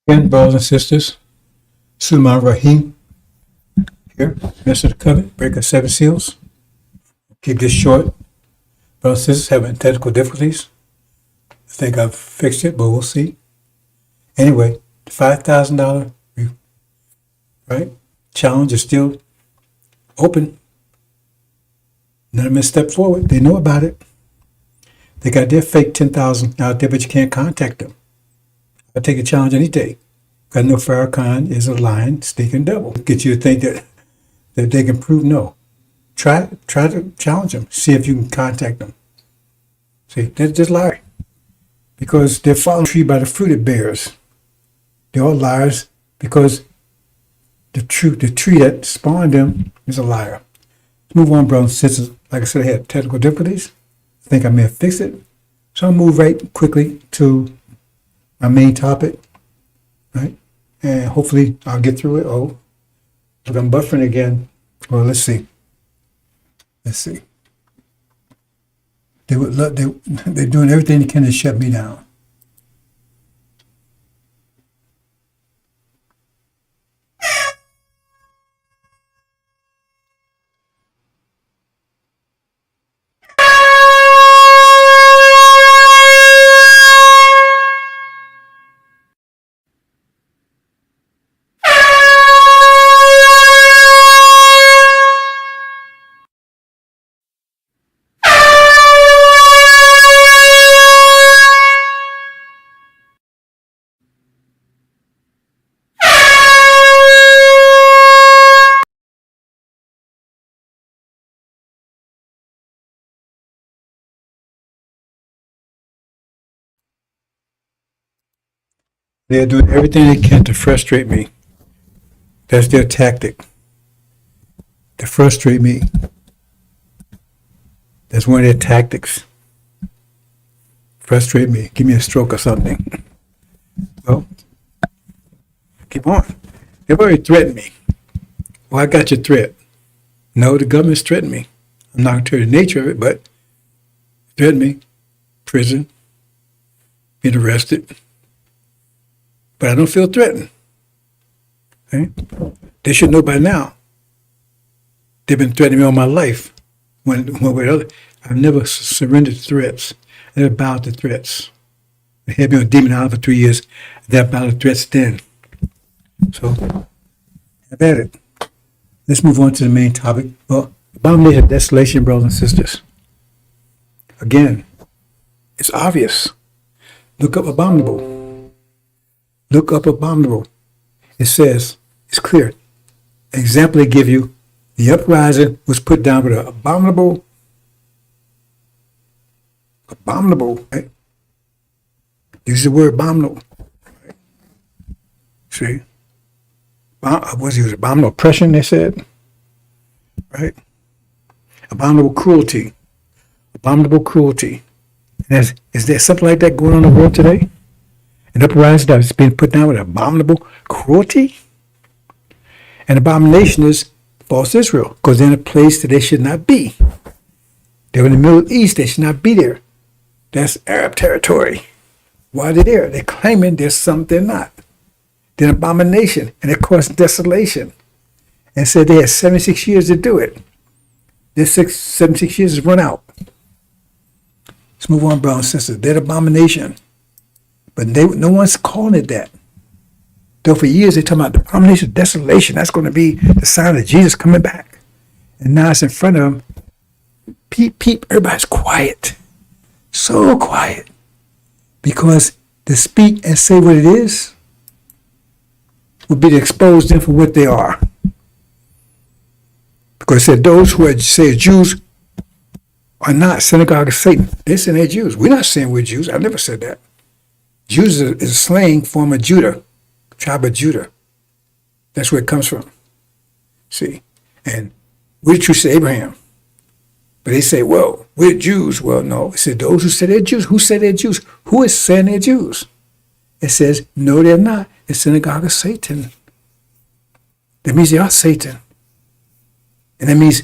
Again, brothers and sisters, Sulman Rahim here, Minister of the Covenant, breaker 7 seals. Keep this short. Brothers and sisters having technical difficulties. I think I've fixed it, but we'll see. Anyway, the $5,000 right challenge is still open. None of them have stepped forward. They know about it. They got their fake 10,000 out there, but you can't contact them. I'll take a challenge any day. I know Farrakhan is a lying, stinking devil. Get you to think that they can prove no. Try to challenge them. See if you can contact them. See, they're just lying. Because they're following the tree by the fruit it bears. They're all liars because the tree that spawned them is a liar. Let's move on, brothers and sisters. Like I said, I had technical difficulties. I think I may have fixed it. So I'll move right quickly to my main topic, right? And hopefully I'll get through it. Oh, look, I'm buffering again. Well, let's see. They're doing everything they can to shut me down. They're doing everything they can to frustrate me. That's their tactic. To frustrate me. That's one of their tactics. Frustrate me. Give me a stroke or something. Well, keep on. They've already threatened me. Well, I got your threat. No, the government's threatened me. I'm not going to tell you the nature of it, but threatened me. Prison. Being arrested. But I don't feel threatened. Okay? They should know by now. They've been threatening me all my life. One way or other. I've never surrendered to threats. I never bowed to threats. They had me on Demon Island for 3 years. That bowed to threats then. So, have at it. Let's move on to the main topic. Well, abomination of desolation, brothers and sisters. Again, it's obvious. Look up abominable. Look up abominable. It says, it's clear. An example they give you, the uprising was put down with an abominable, right? Use the word abominable. Right? See? What's it? Abominable oppression, they said. Right? Abominable cruelty. Abominable cruelty. And is there something like that going on in the world today? An uprising that is being put down with abominable cruelty? An abomination is false Israel, because they're in a place that they should not be. They're in the Middle East, they should not be there. That's Arab territory. Why are they there? They're claiming there's something they're not. They're an abomination, and they're causing desolation. And said they had 76 years to do it. Their 76 years has run out. Let's move on, brothers and sisters. They're an abomination. But no one's calling it that. Though for years they're talking about the abomination of desolation. That's going to be the sign of Jesus coming back. And now it's in front of them. Peep, peep, everybody's quiet. So quiet. Because to speak and say what it is would be to expose them for what they are. Because it said those who say Jews are not synagogue of Satan. They're saying they're Jews. We're not saying we're Jews. I've never said that. Jews is a slang form of Judah, tribe of Judah. That's where it comes from. See? And we're the true say Abraham. But they say, well, we're Jews. Well, no. It said those who say they're Jews. Who say they're Jews? Who is saying they're Jews? It says, no, they're not. It's synagogue of Satan. That means they are Satan. And that means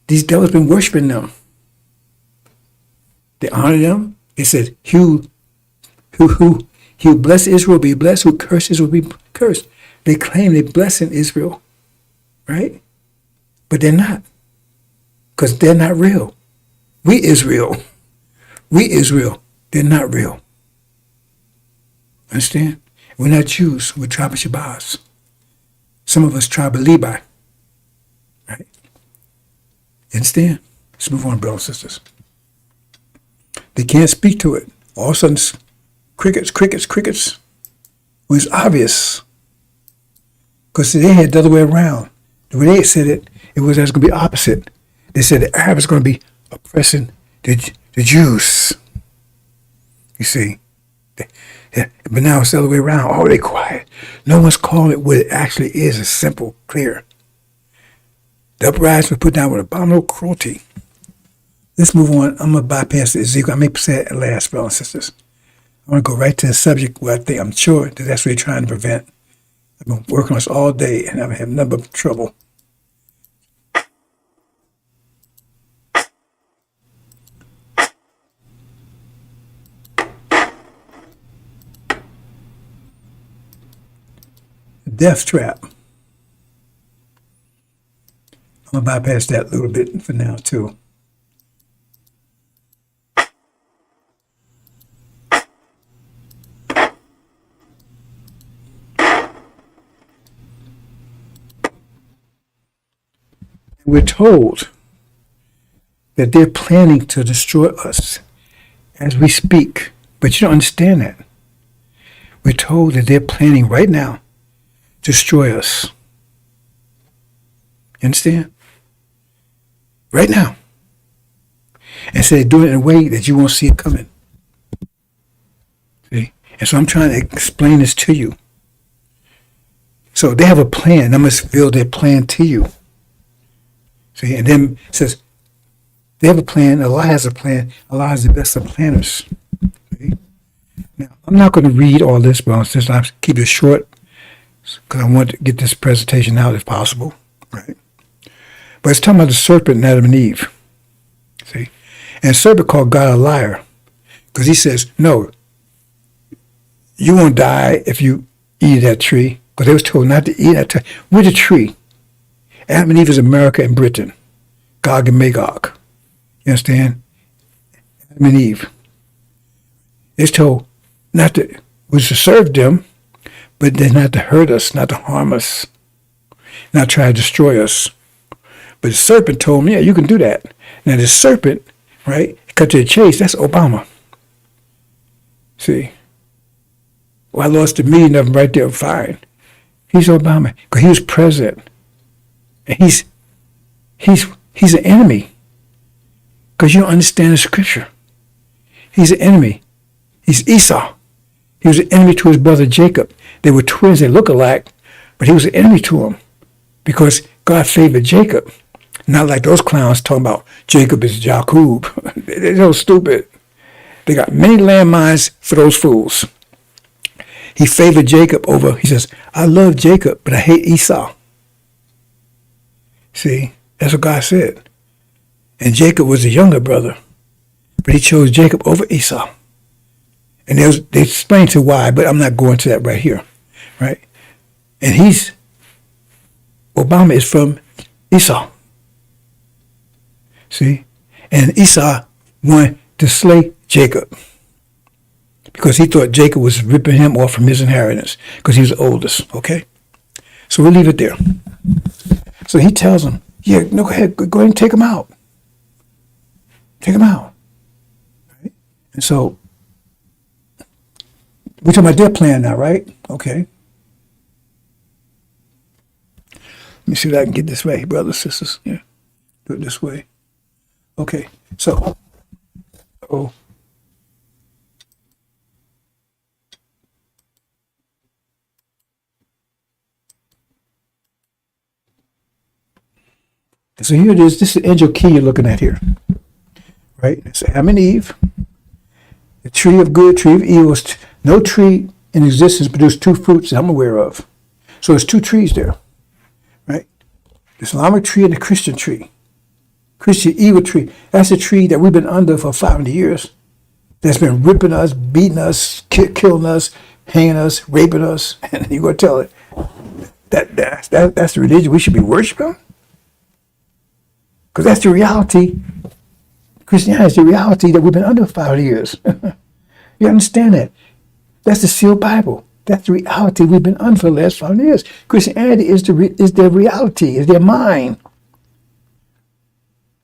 these devils been worshiping them. They honor them. It says, He who bless Israel will be blessed, who curses will be cursed. They claim they're blessing Israel, right? But they're not, because they're not real. We Israel. They're not real. Understand? We're not Jews. We're tribe of Shabazz. Some of us tribe of Levi. Right? You understand? Let's move on, brothers and sisters. They can't speak to it. All of a sudden, crickets. Well, it's obvious. Because they had the other way around. The way they said it, it was going to be opposite. They said the Arabs are going to be oppressing the Jews. You see? But now it's the other way around. Oh, they quiet. No one's calling it what it actually is. It's simple, clear. The uprising was put down with abominable cruelty. Let's move on. I'm going to bypass Ezekiel. I may say it at last, brothers and sisters. I want to go right to the subject where I'm sure that that's what they're trying to prevent. I've been working on this all day and I've had nothing but trouble. Death trap. I'm going to bypass that a little bit for now, too. We're told that they're planning to destroy us as we speak, but you don't understand that. We're told that they're planning right now to destroy us. You understand? Right now. And so they're doing it in a way that you won't see it coming. See? And so I'm trying to explain this to you. So they have a plan. I must reveal their plan to you. See? And then it says, they have a plan. Allah has a plan. Allah is the best of planners. See? Now, I'm not going to read all this, but I'll keep it short because I want to get this presentation out if possible. Right? But it's talking about the serpent and Adam and Eve. See? And the serpent called God a liar because he says, no, you won't die if you eat that tree, because they was told not to eat that tree. We're the tree. Adam and Eve is America and Britain. Gog and Magog. You understand? Adam and Eve. It's told not to, was to serve them, but then not to hurt us, not to harm us, not try to destroy us. But the serpent told me, yeah, you can do that. Now the serpent, right, cut to the chase, that's Obama. See? Well, I lost a million of them right there, fine. He's Obama, because he was president. And he's an enemy. Because you don't understand the scripture. He's an enemy. He's Esau. He was an enemy to his brother Jacob. They were twins, they look alike, but he was an enemy to him because God favored Jacob. Not like those clowns talking about Jacob is Jacob. They're so stupid. They got many landmines for those fools. He favored Jacob over, he says, I love Jacob, but I hate Esau. See, that's what God said. And Jacob was the younger brother, but he chose Jacob over Esau. And they explained to why, but I'm not going to that right here, right? And Obama is from Esau. See? And Esau wanted to slay Jacob because he thought Jacob was ripping him off from his inheritance because he was the oldest, okay? So we'll leave it there. So he tells him, yeah, no, go ahead and take him out. Take him out. Right? And so we're talking about their plan now, right? Okay. Let me see if I can get this way, brothers, sisters. Yeah. Do it this way. Okay. So, So here it is. This is the angel key you're looking at here. Right? It's Adam and Eve. The tree of good, tree of evil. No tree in existence produced two fruits that I'm aware of. So there's two trees there. Right? The Islamic tree and the Christian tree. Christian evil tree. That's a tree that we've been under for 500 years. That's been ripping us, beating us, killing us, hanging us, raping us, and you're going to tell it that's the religion we should be worshiping? Because that's the reality. Christianity is the reality that we've been under for 5 years. You understand that? That's the sealed Bible. That's the reality we've been under for the last 5 years. Christianity is their reality, is their mind.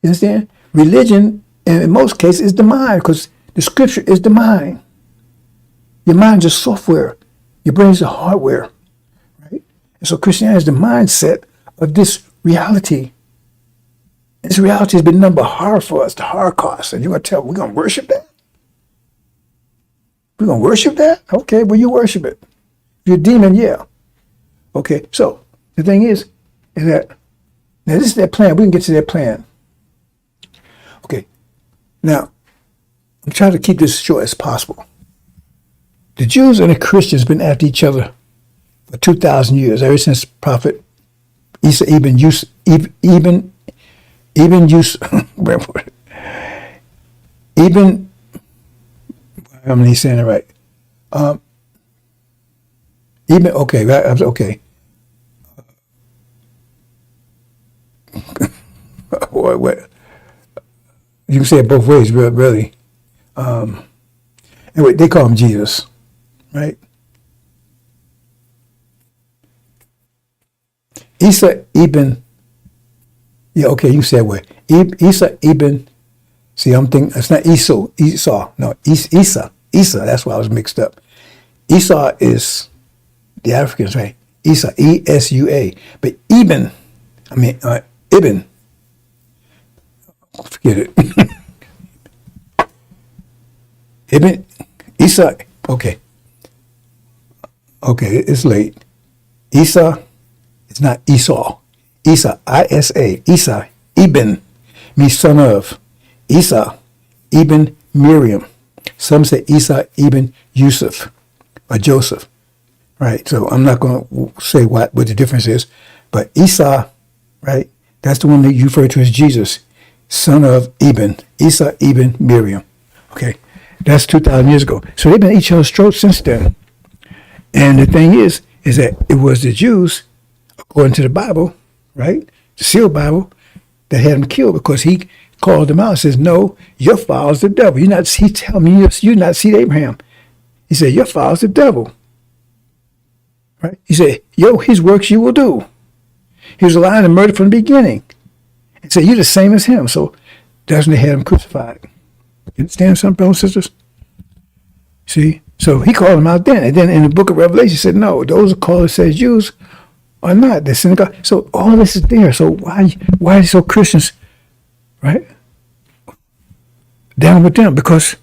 You understand? Religion, and in most cases, is the mind, because the scripture is the mind. Your mind is software. Your brain is the hardware. Right? And so Christianity is the mindset of this reality. This reality has been nothing but horror for us, the Holocaust. And you're going to tell, we're going to worship that? We're going to worship that? Okay, well, you worship it. If you're a demon, yeah. Okay, so the thing is that, now this is their plan. We can get to their plan. Okay, now, I'm trying to keep this as short as possible. The Jews and the Christians have been after each other for 2,000 years, ever since Prophet Isa ibn Yusuf, I'm not saying it right. Okay, right, okay. What? You can say it both ways, really. Anyway, they call him Jesus, right? Isa ibn, yeah, okay, you said what? Isa ibn, see, I'm thinking, it's not Esau, no, Isa, that's why I was mixed up. Esau is the Africans, right? Isa, E-S-U-A, but Ibn, forget it. Ibn, Isa, okay, it's late. Isa, it's not Esau. Isa, I-S-A, Isa, Ibn, means son of. Isa, Ibn Miriam. Some say Isa Ibn Yusuf or Joseph. Right, so I'm not going to say what the difference is, but Isa, right, that's the one that you refer to as Jesus, son of Ibn, Isa Ibn Miriam. Okay, that's 2,000 years ago. So they've been at each other's throats since then. And the thing is that it was the Jews, according to the Bible, right, the sealed Bible, that had him killed because he called them out and says, no, your father's the devil. He tell me you're not seed Abraham. He said, your father's the devil. Right? He said, his works you will do. He was lying and murdered from the beginning. He said, you're the same as him. So that's when they had him crucified. You understand something, brothers and sisters? See? So he called them out then. And then in the book of Revelation, he said, no, those who call themselves Jews are not. They're synagogue. So all of this is there. So why are so Christians, right, down with them? Because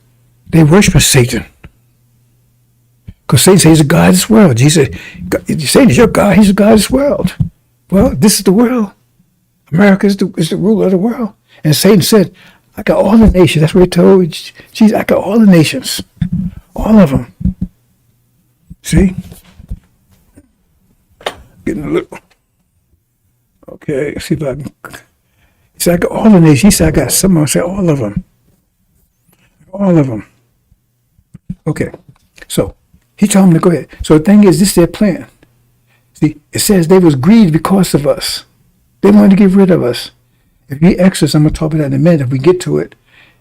they worship Satan. Because Satan says he's the God of this world. Jesus said, Satan is your God. He's the God of this world. Well, this is the world. America is the ruler of the world. And Satan said, I got all the nations. That's what he told Jesus. I got all the nations. All of them. See? Getting a little. Okay, let's see if I can. He said, I got all the nations. He said, I got some. I said, all of them. All of them. Okay, so he told him to go ahead. So the thing is, this is their plan. See, it says they was grieved because of us. They wanted to get rid of us. If you Exodus, I'm going to talk about that in a minute. If we get to it,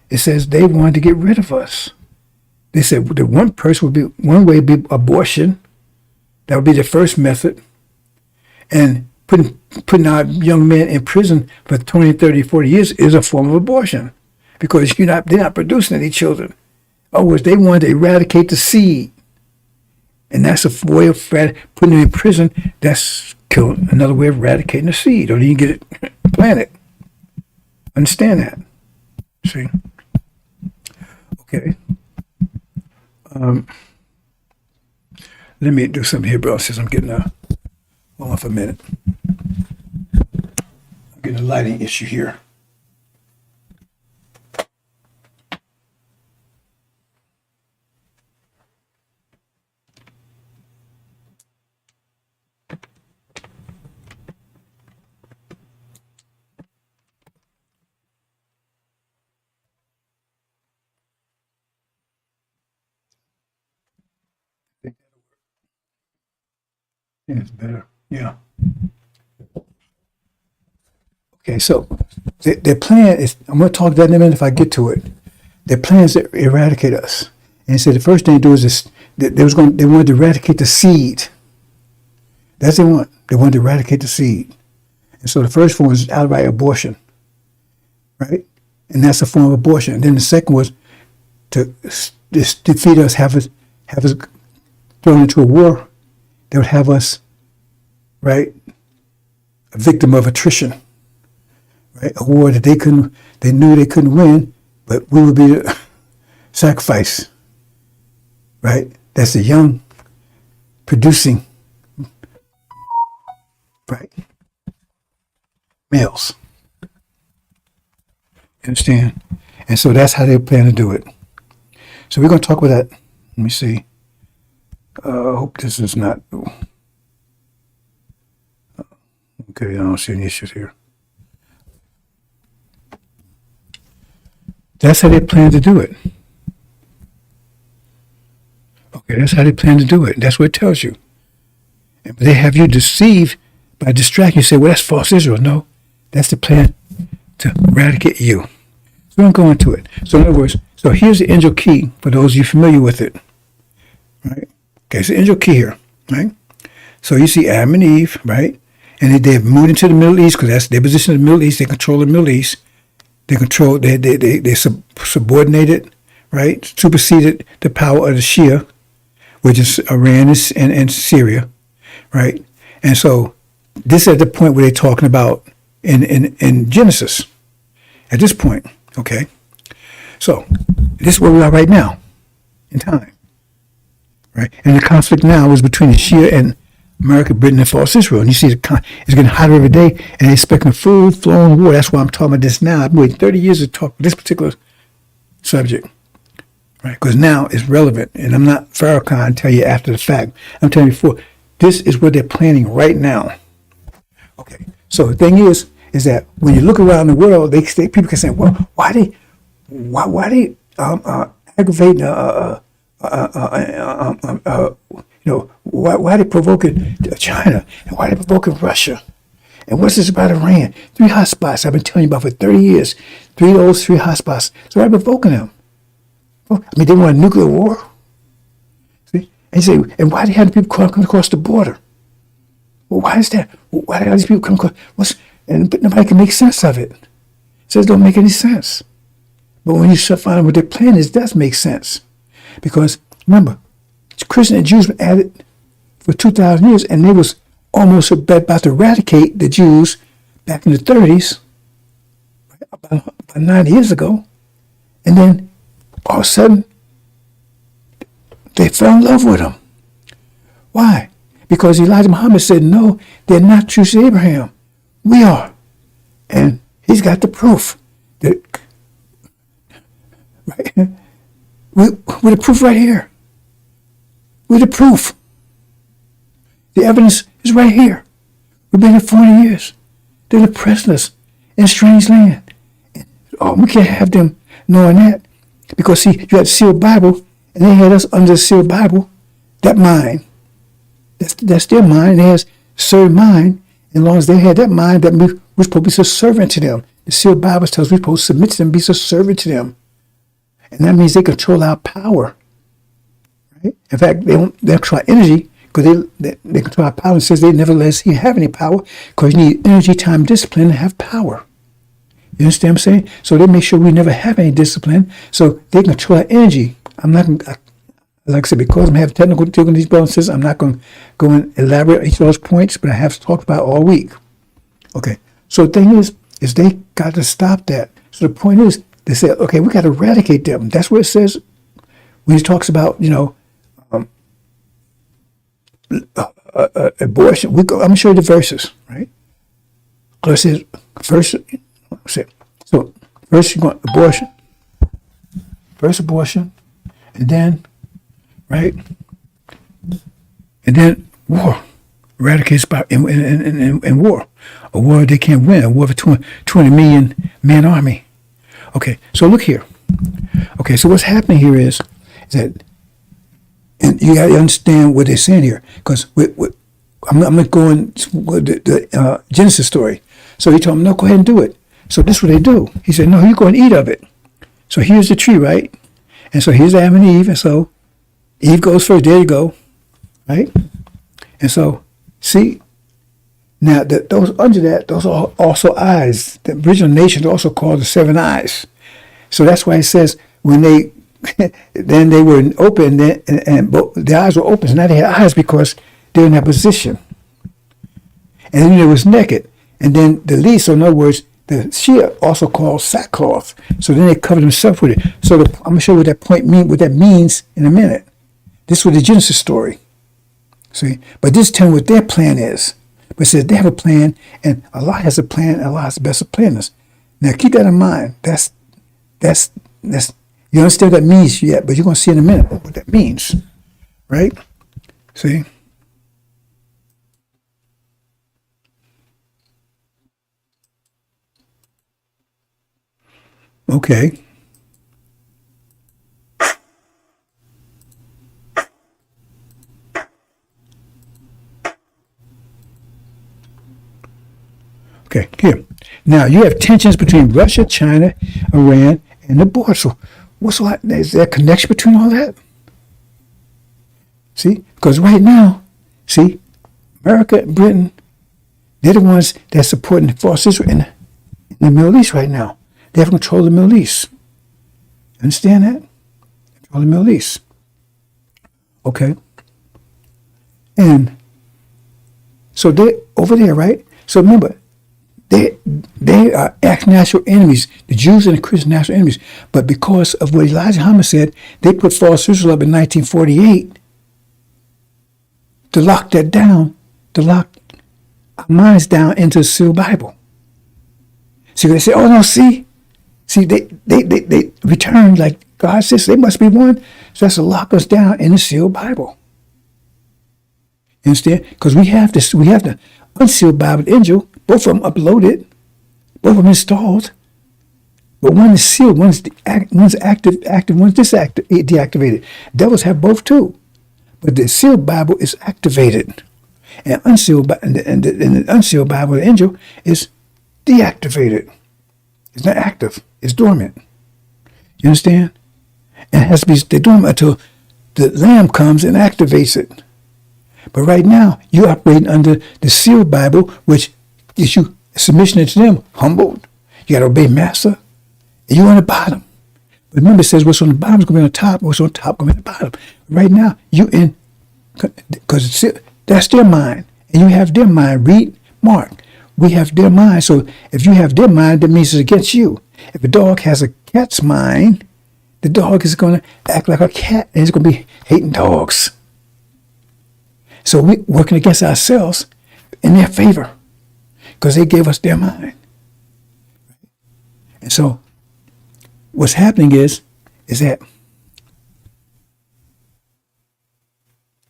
it says they wanted to get rid of us. They said the one way would be abortion. That would be the first method. And putting our young men in prison for 20, 30, 40 years is a form of abortion. Because they're not producing any children. In other words, they wanted to eradicate the seed. And that's a way of putting them in prison. That's killing, another way of eradicating the seed. Or you can get it planted. Understand that. See? Okay. Let me do something here, bro, since I'm getting hold on for a minute. I'm getting a lighting issue here. Yeah, it's better. Yeah. Okay, so their plan is, I'm going to talk about that in a minute if I get to it. Their plan is to eradicate us. And so the first thing they do is this, they wanted to eradicate the seed. That's what they want. They wanted to eradicate the seed. And so the first form was outright abortion, right? And that's a form of abortion. And then the second was to defeat us, have us thrown into a war that would have us, right, a victim of attrition, right? A war that they knew they couldn't win, but we would be the sacrifice, right? That's the young producing, right, males. You understand? And so that's how they plan to do it. So we're going to talk about that. Let me see. I hope this is not. Okay, I don't see any issues here. That's how they plan to do it. Okay, that's how they plan to do it. That's what it tells you. But they have you deceived by distracting you. Say, well, that's false Israel. No, that's the plan to eradicate you. So we don't go into it. So in other words, so here's the angel key for those of you familiar with it. Right? Okay, so angel key here, right? So you see Adam and Eve, right? And they've moved into the Middle East because that's their position in the Middle East. They control the Middle East. They subordinated, right? Superseded the power of the Shia, which is Iran and Syria, right? And so this is at the point where they're talking about in Genesis. At this point, okay? So this is where we are right now in time, right? And the conflict now is between the Shia and America, Britain, and false Israel. And you see it's getting hotter every day, and they're expecting a full-blown war. That's why I'm talking about this now. I've been waiting 30 years to talk about this particular subject, right? Because now it's relevant, and I'm not Farrakhan tell you after the fact. I'm telling you before. This is what they're planning right now. Okay. So the thing is that when you look around the world, people can say, well, why they aggravating why are they provoking China? And why are they provoking Russia? And what's this about Iran? 3 hotspots I've been telling you about for 30 years. 3 of those 3 hotspots. So why are they provoking them? I mean, they want a nuclear war? See? And you say, and why do they have people come across the border? Well, why is that? Why do all these people come across? But nobody can make sense of it. It says it don't make any sense. But when you find out what their plan is, it does make sense. Because, remember, Christians and Jews were added for 2,000 years, and they was almost about to eradicate the Jews back in the 30s, about 90 years ago. And then, all of a sudden, they fell in love with them. Why? Because Elijah Muhammad said, no, they're not true to Abraham. We are. And he's got the proof. Right? With the proof right here. With the proof. The evidence is right here. We've been here 40 years. They're oppressing us in a strange land. Oh, we can't have them knowing that. Because, see, you had the sealed Bible, and they had us under the sealed Bible. That mind. That's their mind. They has certain mind. And as long as they had that mind, that we're supposed to be so servant to them. The sealed Bible tells us we're supposed to submit to them, be so servant to them. And that means they control our power. Right? In fact, they control our energy because they control our power. And says they never let us have any power because you need energy, time, discipline to have power. You understand what I'm saying? So they make sure we never have any discipline. So they control our energy. I'm not going to, like I said, because I'm having technical difficulties, brothers and sisters, I'm not going to go and elaborate on each of those points, but I have talked about it all week. Okay. So the thing is they got to stop that. So the point is, they said, okay, we got to eradicate them. That's what it says when he talks about, abortion. I'm going to show you the verses, right? So it says, first you want abortion, and then, right? And then war. Eradicates in war. A war they can't win. A war of a 20 million man army. Okay, so look here. Okay, so what's happening here is that, and you got to understand what they're saying here, because I'm not going with the Genesis story. So he told him, no, go ahead and do it. So this is what they do. He said, no, you're going to eat of it. So here's the tree, right? And so here's Adam and Eve. And so Eve goes first. There you go. Right? And so, see, now those under that, those are also eyes. The original nation also called the seven eyes. So that's why it says when they, then they were open and both, the eyes were open. So now they had eyes because they're in that position. And then it was naked. And then the least, so in other words, the Shia also called sackcloth. So then they covered themselves with it. So I'm going to show you what that means in a minute. This was the Genesis story. See? But this telling what their plan is. But it says they have a plan, and Allah has a plan, and Allah has the best of planners. Now keep that in mind. That's you understand what that means yet, but you're going to see in a minute what that means. Right? See? Okay. Okay, here. Now you have tensions between Russia, China, Iran, and the border. So what's all that? Is there a connection between all that? See? Because right now, see, America and Britain, they're the ones that's supporting the false Israel in the Middle East right now. They have control of the Middle East. Understand that? Control the Middle East. Okay. And so they over there, right? So remember, they are national enemies. The Jews and the Christians are national enemies. But because of what Elijah Muhammad said, they put false Israel up in 1948 to lock that down, to lock our minds down into the sealed Bible. See, they say, oh no, see, they returned like God says they must be one. So that's to lock us down in the sealed Bible. You understand? Because we have the unsealed Bible, the angel, both of them uploaded, both of them installed. But one is sealed, one's active, one's deactivated. Devils have both too. But the sealed Bible is activated. And the unsealed Bible, the angel, is deactivated. It's not active. It's dormant. You understand? And it has to be dormant until the Lamb comes and activates it. But right now, you're operating under the sealed Bible, which is you submission to them, humbled. You got to obey Master. And you're on the bottom. But remember, it says what's on the bottom is going to be on the top. What's on the top is going to be on the bottom. Right now, you in, because that's their mind. And you have their mind. Read Mark. We have their mind. So if you have their mind, that means it's against you. If a dog has a cat's mind, the dog is going to act like a cat and it's going to be hating dogs. So we're working against ourselves in their favor because they gave us their mind. And so what's happening is that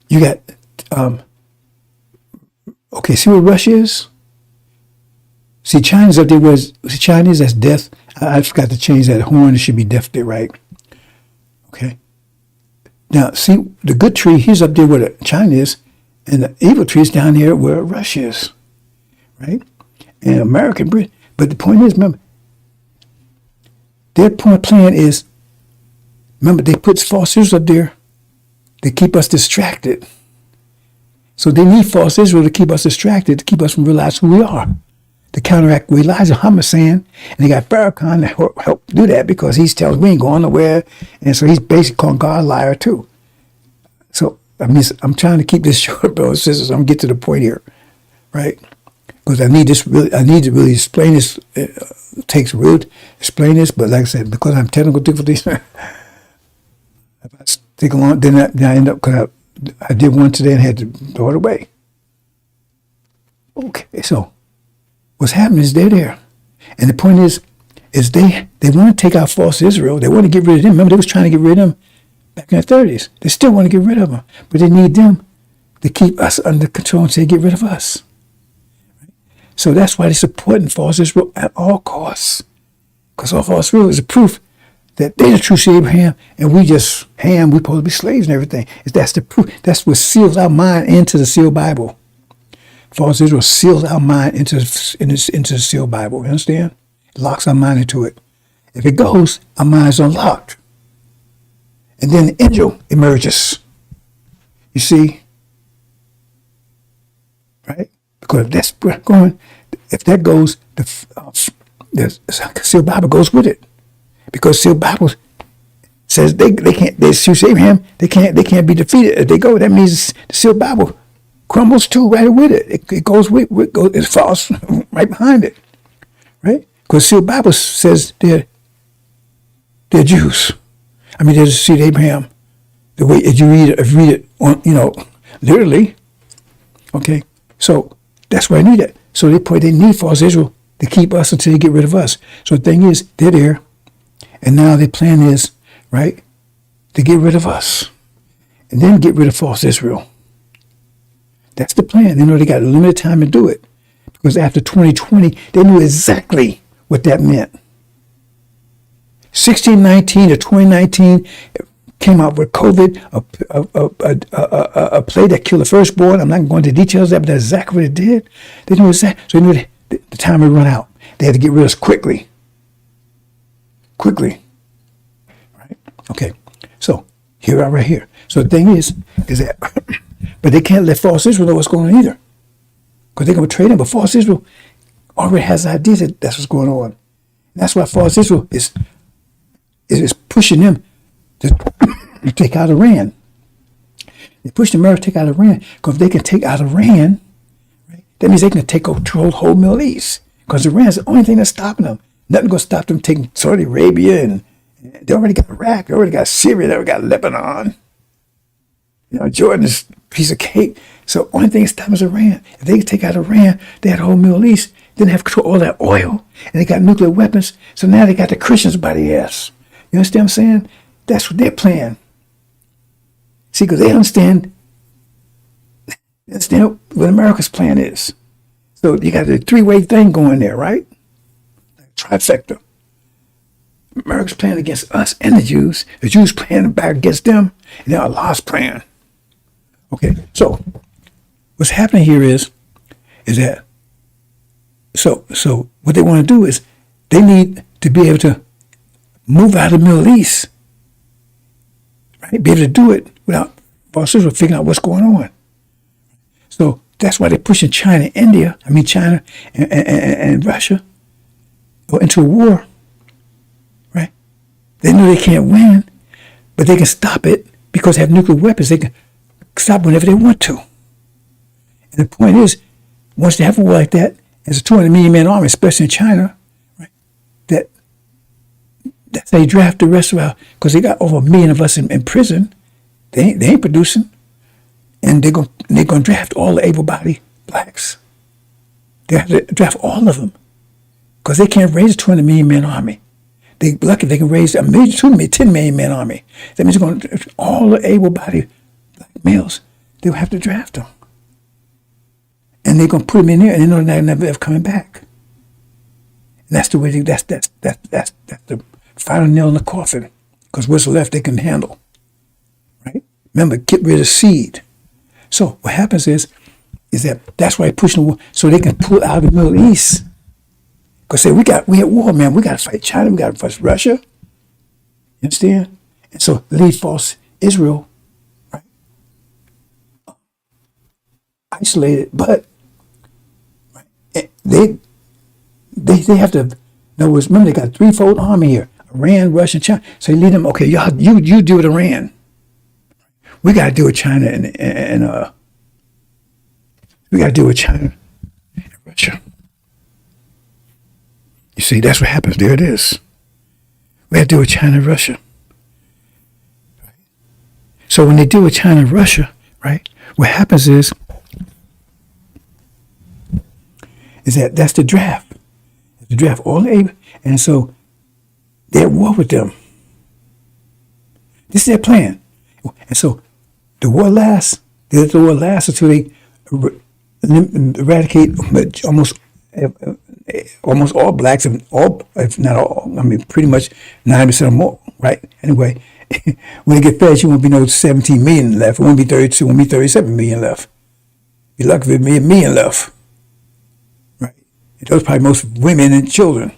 you got, okay, see what Russia is? See, China's up there see, Chinese, that's death. I forgot to change that horn. It should be death there, right? Okay. Now, see, the good tree, he's up there where China is, and the evil tree is down here where Russia is, right? And American Britain. But the point is, remember, their plan is, remember, they put false Israel up there to keep us distracted. So they need false Israel to keep us distracted, to keep us from realizing who we are. To counteract what Elijah Muhammad saying, and they got Farrakhan to help do that because he tells we ain't going nowhere, and so he's basically calling God a liar too. So I mean, I'm trying to keep this short, brothers and sisters. I'm gonna get to the point here, right? Because I need to really explain this. It takes real explain this, but like I said, because I'm technical difficulties, if I stick along, then I end up because I did one today and had to throw it away. Okay, so. What's happening is they're there. And the point is they want to take out false Israel. They want to get rid of them. Remember, they was trying to get rid of them back in the 30s. They still want to get rid of them. But they need them to keep us under control and say, get rid of us. Right? So that's why they're supporting false Israel at all costs. Because all false Israel is a proof that they're the true seed of Abraham, and we just Ham, we're supposed to be slaves and everything. That's the proof. That's what seals our mind into the sealed Bible. false Israel seals our mind into the sealed Bible. You understand? It locks our mind into it. If it goes, our mind is unlocked. And then the angel emerges. You see? Right? Because if that's going, if that goes, the sealed Bible goes with it. Because sealed Bible says they can't, they choose Abraham, they can't be defeated. If they go, that means the sealed Bible crumbles too right with it. It goes with it falls right behind it. Right? Because sealed Bible says they're Jews. I mean, they're the seed of Abraham. The way if you read it on, literally. Okay, so that's why I need it. So they need false Israel to keep us until they get rid of us. So the thing is, they're there, and now their plan is, right, to get rid of us, and then get rid of false Israel. That's the plan. They know they got a limited time to do it, because after 2020, they knew exactly what that meant. 1619 to 2019 came out with COVID, a plague that killed the firstborn. I'm not going into details of that, but that's exactly what it did. They knew exactly. So they knew the time had run out. They had to get rid of us quickly. Quickly. Right? Okay. So here we are right here. So the thing is that, but they can't let false Israel know what's going on either. Because they're going to betray them. But false Israel already has ideas that that's what's going on. And that's why false Israel is pushing them to take out Iran. They push America to take out Iran, because if they can take out Iran, right, that means they can take control the whole Middle East, because Iran is the only thing that's stopping them. Nothing going to stop them taking Saudi Arabia, and they already got Iraq, they already got Syria, they already got Lebanon. Jordan is a piece of cake. So the only thing that stops Iran. If they can take out Iran, they had the whole Middle East, then they have control all that oil, and they got nuclear weapons, so now they got the Christians by the ass. You understand what I'm saying? That's what they're playing. See, because they understand what America's plan is. So you got the three-way thing going there, right? Trifecta. America's playing against us and the Jews playing back against them, and then Allah's plan. Okay, so what's happening here is that so what they want to do is they need to be able to move out of the Middle East, right? Be able to do it without false Israel figuring out what's going on. So that's why they're pushing China and Russia into a war, right? They know they can't win, but they can stop it because they have nuclear weapons. They can stop whenever they want to. And the point is, once they have a war like that, there's a 200 million man army, especially in China, right? That's how they draft the rest of our, because they got over 1 million of us in prison. They ain't producing, and they're gonna draft all the able-bodied blacks. They have to draft all of them, because they can't raise a 200 million man army. They lucky if they can raise a 10 million man army. That means they're going to all the able-bodied black males. They'll have to draft them, and they're gonna put them in there, and they know they're never ever coming back. And that's the way. That's the final nail in the coffin, because what's left they can handle. Right? Remember, get rid of seed. So what happens is that's why they're pushing the war, so they can pull out of the Middle East. Because say we at war, man. We got to fight China. We got to fight Russia. You understand? And so leave false Israel, right, isolated. But right, they have to. In other words, remember they got a threefold army here: Iran, Russia, and China. So you lead them. Okay, y'all, you deal with Iran. We got to deal with China and we got to deal with China and Russia. You see, that's what happens. There it is. We have to deal with China and Russia. Right? So when they deal with China and Russia, right, what happens is that's the draft. The draft all the, and so they're at war with them. This is their plan. And so the war lasts. The war lasts until they eradicate almost all blacks, if not all, I mean, pretty much 90% or more, right? Anyway, when they get finished, you won't be no 17 million left. It won't be 32, it won't be 37 million left. Be lucky if me and me left. Right? And those probably most women and children.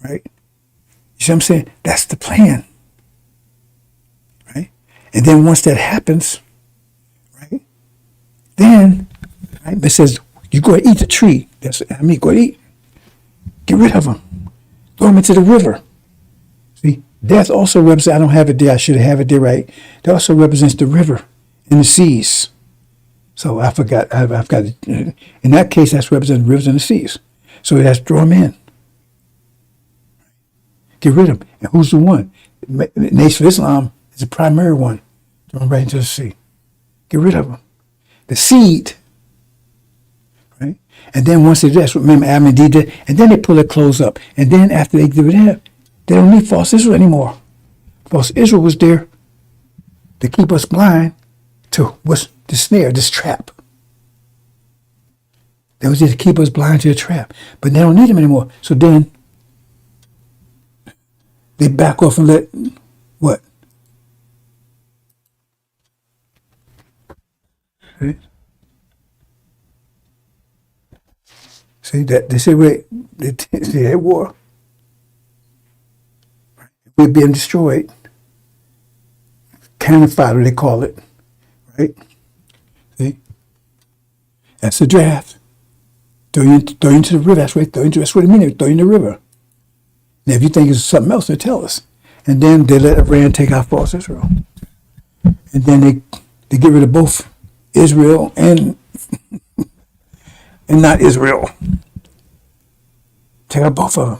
Right? You see what I'm saying? That's the plan. Right? And then once that happens, right? Then, right? It says, you go and eat the tree. That's what I mean, go and eat. Get rid of them. Throw them into the river. See, death also represents, I don't have it there, I should have it there, right? That also represents the river and the seas. So I forgot, I've got it. In that case, that's representing rivers and the seas. So it has to throw them in. Get rid of them. And who's the one? The Nation of Islam is the primary one. Throw them right into the sea. Get rid of them. The seed, right? And then once they do that, remember Adam and Eve did, and then they pull their clothes up. And then after they do that, they don't need false Israel anymore. False Israel was there to keep us blind to what's the snare, this trap. They was there to keep us blind to the trap. But they don't need them anymore. So then they back off and let what? See that they say they had war. We're being destroyed. Cannon fodder, they call it. Right? See? That's the draft. Throw you into the river. That's what it means. Throw you in the river. Now, if you think it's something else, they tell us. And then they let Iran take out false Israel. And then they get rid of both Israel and not Israel. Take out both of them.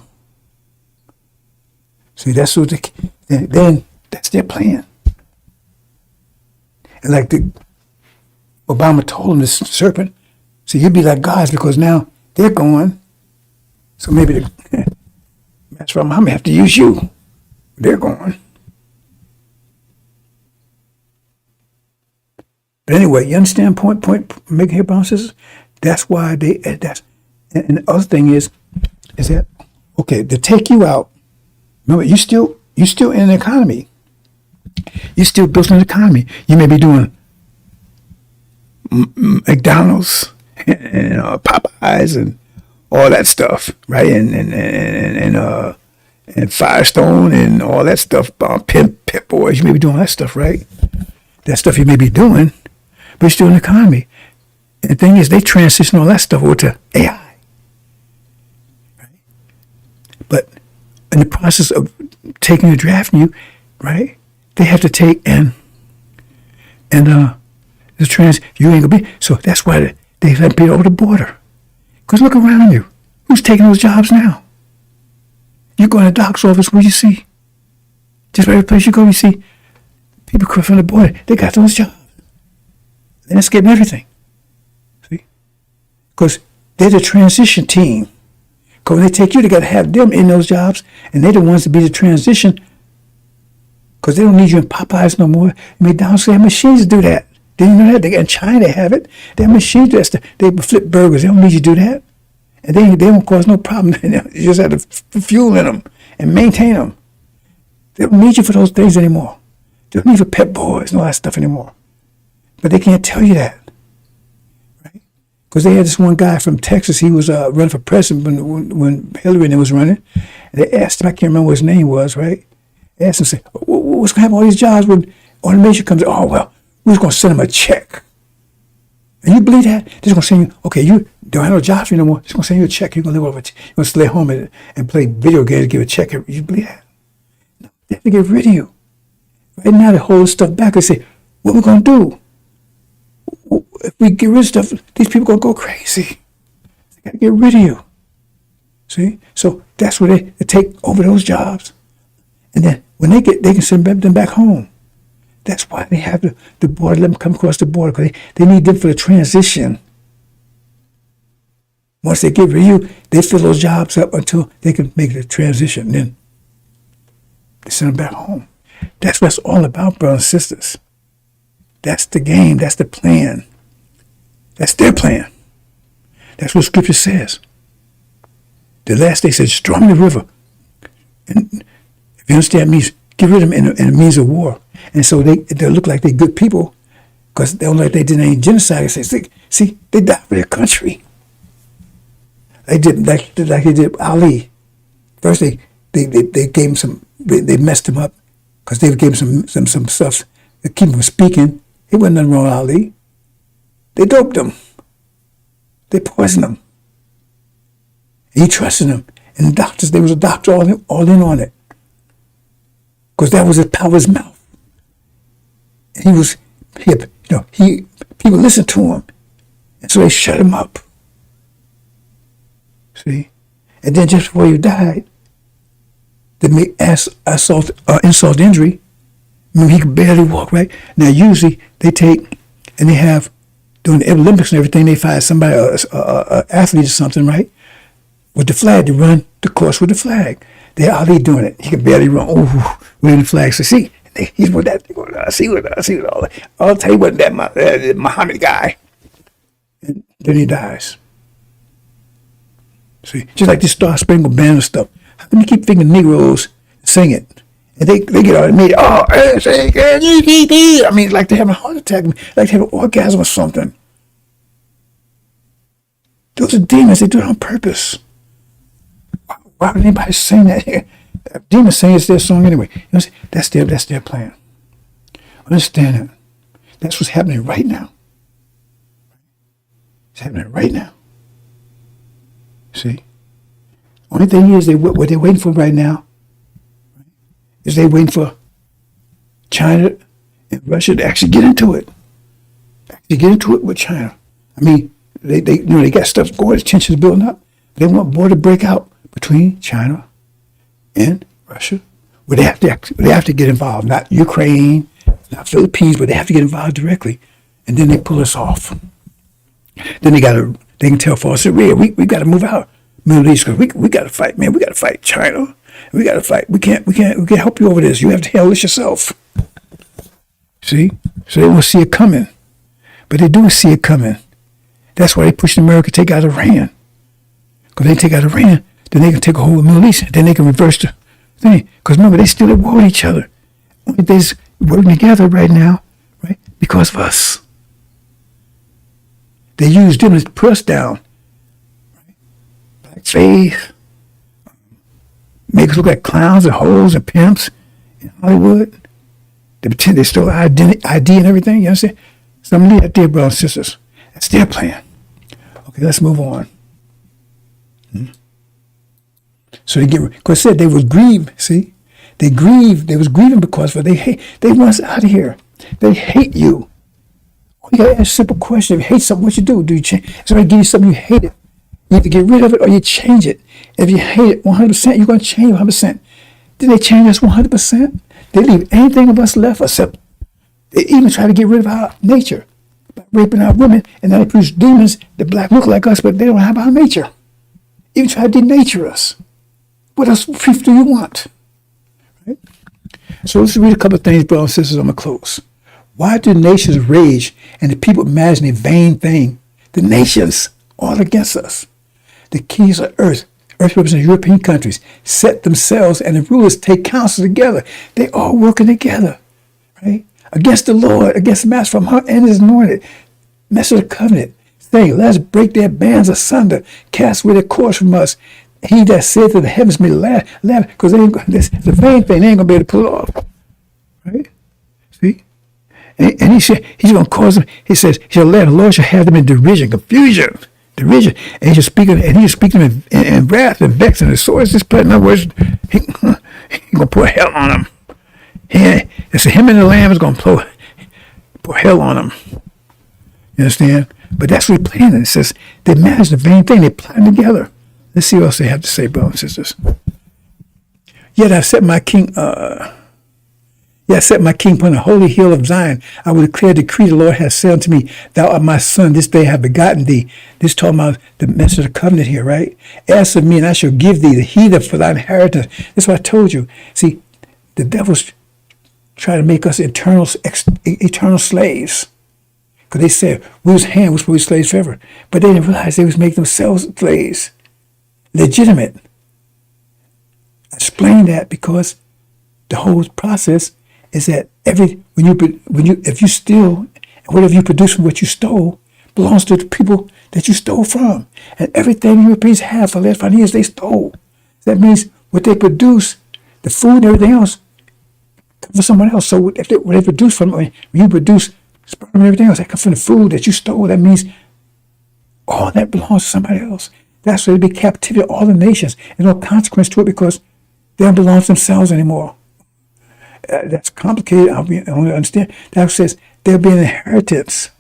See, that's what then that's their plan. And like Obama told him, this serpent, see, you'd be like gods because now they're gone. So maybe that's why I'm going to have to use you. They're gone. But anyway, you understand point making here, brothers and sisters? That's why and the other thing is that, okay, to take you out, remember, you still in an economy. You still building an economy. You may be doing McDonald's and Popeyes and all that stuff, right? And Firestone and all that stuff. Pit Boys, you may be doing that stuff, right? That stuff you may be doing, but you're still in the economy. And the thing is, they transition all that stuff over to AI. Right? But in the process of taking and drafting you, right? They have to take and the you ain't gonna be. So that's why they let people over the border. Because look around you. Who's taking those jobs now? You go in the doc's office, what do you see? Just every place you go, you see people crossing the border. They got those jobs. They're escaping everything. See? Because they're the transition team. Because when they take you, they got to have them in those jobs, and they're the ones to be the transition. Because they don't need you in Popeyes no more. McDonald's have machines to do that. Did you know that? In China, they have it. They have machines to do that. They flip burgers. They don't need you to do that. And they don't cause no problem. You just have to fuel in them and maintain them. They don't need you for those things anymore. They don't need you for Pep Boys and all that stuff anymore. But they can't tell you that. Right? Because they had this one guy from Texas. He was running for president when Hillary was running. And they asked him, I can't remember what his name was, right? They asked him, say, what's going to happen with all these jobs when automation comes in? Oh, well, we're just going to send them a check. And you believe that? They're just going to send you, okay, you don't have no jobs for you no more. They're just going to send you a check. You're going to live over it. You're going to stay home and play video games and give a check. You believe that? No, they have to get rid of you. Right now, they hold stuff back and say, what are we going to do? If we get rid of stuff, these people are going to go crazy. They got to get rid of you. See? So that's where they take over those jobs. And then when they can send them back home. That's why they have the border, let them come across the border, because they need them for the transition. Once they get rid of you, they fill those jobs up until they can make the transition. Then they send them back home. That's what it's all about, brothers and sisters. That's the game. That's the plan. That's their plan. That's what Scripture says. The last day says, storm the river. And if you understand, it means get rid of them, and it means a war. And so they look like they're good people, Because they don't like they did any genocide. They say, see, they died for their country. They did like they did Ali. First, they gave him some. They messed him up because they gave him some stuff to keep him from speaking. He wasn't nothing wrong with Ali. They doped him. They poisoned him. He trusted him. And the doctors, there was a doctor all in on it. Because that was the power of his mouth. And people listened to him. And so they shut him up. See? And then just before he died, they made insult to injury. I mean, he could barely walk, right? Now, usually they take, and they have, during the Olympics and everything, they find somebody, an athlete or something, right? With the flag, to run the course with the flag. They Ali doing it. He can barely run. Oh, waving the flag. So see, he's with that. See what all that. I'll tell you what, that Muhammad guy. And then he dies. See, just like this Star Spangled Banner stuff. How can you keep thinking Negroes sing it? And they get all made. Oh, I mean, like they're having a heart attack, like they have an orgasm or something. Those are demons. They do it on purpose. Why would anybody sing that? Demons sing it's their song anyway. You know, that's their plan. Understand that. That's what's happening right now. It's happening right now. See? Only thing is, what they're waiting for right now is they're waiting for China and Russia to actually get into it. Actually get into it with China. I mean, they got stuff going, tensions building up. They want war to break out between China and Russia. Well, they have to get involved. Not Ukraine, not Philippines, but they have to get involved directly. And then they pull us off. Then they can tell for us, we got to move out Middle East because we got to fight, man. We got to fight China. We got to fight. We can't help you over this. You have to handle this yourself. See? So they won't see it coming. But they do see it coming. That's why they pushed America to take out Iran. Because they take out Iran, then they can take a hold of the Middle East. Then they can reverse the thing. Because remember, they still at war with each other. Only they're working together right now, right? Because of us. They use them to put us down. Right? Black faith. Make us look like clowns and hoes and pimps in Hollywood. They pretend they stole ID and everything. You understand? Some of you out there, brothers and sisters. That's their plan. Okay, let's move on. So they because I said they was grieved. See, they was grieving because they want us out of here. They hate you. You gotta ask a simple question: if you hate something, what you do? Do you change? Somebody give you something you hate it. You have to get rid of it or you change it. If you hate it 100%, you're gonna change 100%. Did they change us 100%? They leave anything of us left except they even try to get rid of our nature by raping our women, and now they produce demons that black look like us, but they don't have our nature. Even try to denature us. What else proof do you want? Right? So let's read a couple of things, brothers and sisters. I'm going to close. Why do nations rage and the people imagine a vain thing? The nations, all against us. The kings of earth represent European countries, set themselves and the rulers take counsel together. They all working together, right? Against the Lord, against the master from her and his anointed. Message of the covenant. Saying, let us break their bands asunder, cast away their cords from us. He that said to the heavens may laugh, because it's a vain thing, they ain't going to be able to pull it off. Right? See? And he said, he's going to cause them, he says, he'll let the Lord shall have them in derision, confusion, derision. And he shall speak to them in wrath and vex and the sword is displayed. In other words, he's going to pour hell on them. It's him and the lamb is going to pour hell on them. You understand? But that's what he's planning. It says they manage the vain thing. They plan together. Let's see what else they have to say, brothers and sisters. Yet I set my king upon the holy hill of Zion. I will declare the decree the Lord has said unto me, thou art my son, this day I have begotten thee. This talking about the message of the covenant here, right? Ask of me, and I shall give thee the heather for thine inheritance. That's what I told you. See, the devil's trying to make us eternal slaves. Because they said, we was supposed to be slaves forever. But they didn't realize they was making themselves slaves. Legitimate. I explain that because the whole process is that if you steal And whatever you produce from what you stole belongs to the people that you stole from. And everything the Europeans have for the last 5 years, they stole. That means what they produce, the food and everything else, comes from someone else. So if what they produce from, when you produce sperm and everything else, that comes from the food that you stole. That means all that belongs to somebody else. That's why they be captivity of all the nations. There's no consequence to it because they don't belong to themselves anymore. That's complicated. I don't understand. That says there'll be an inheritance.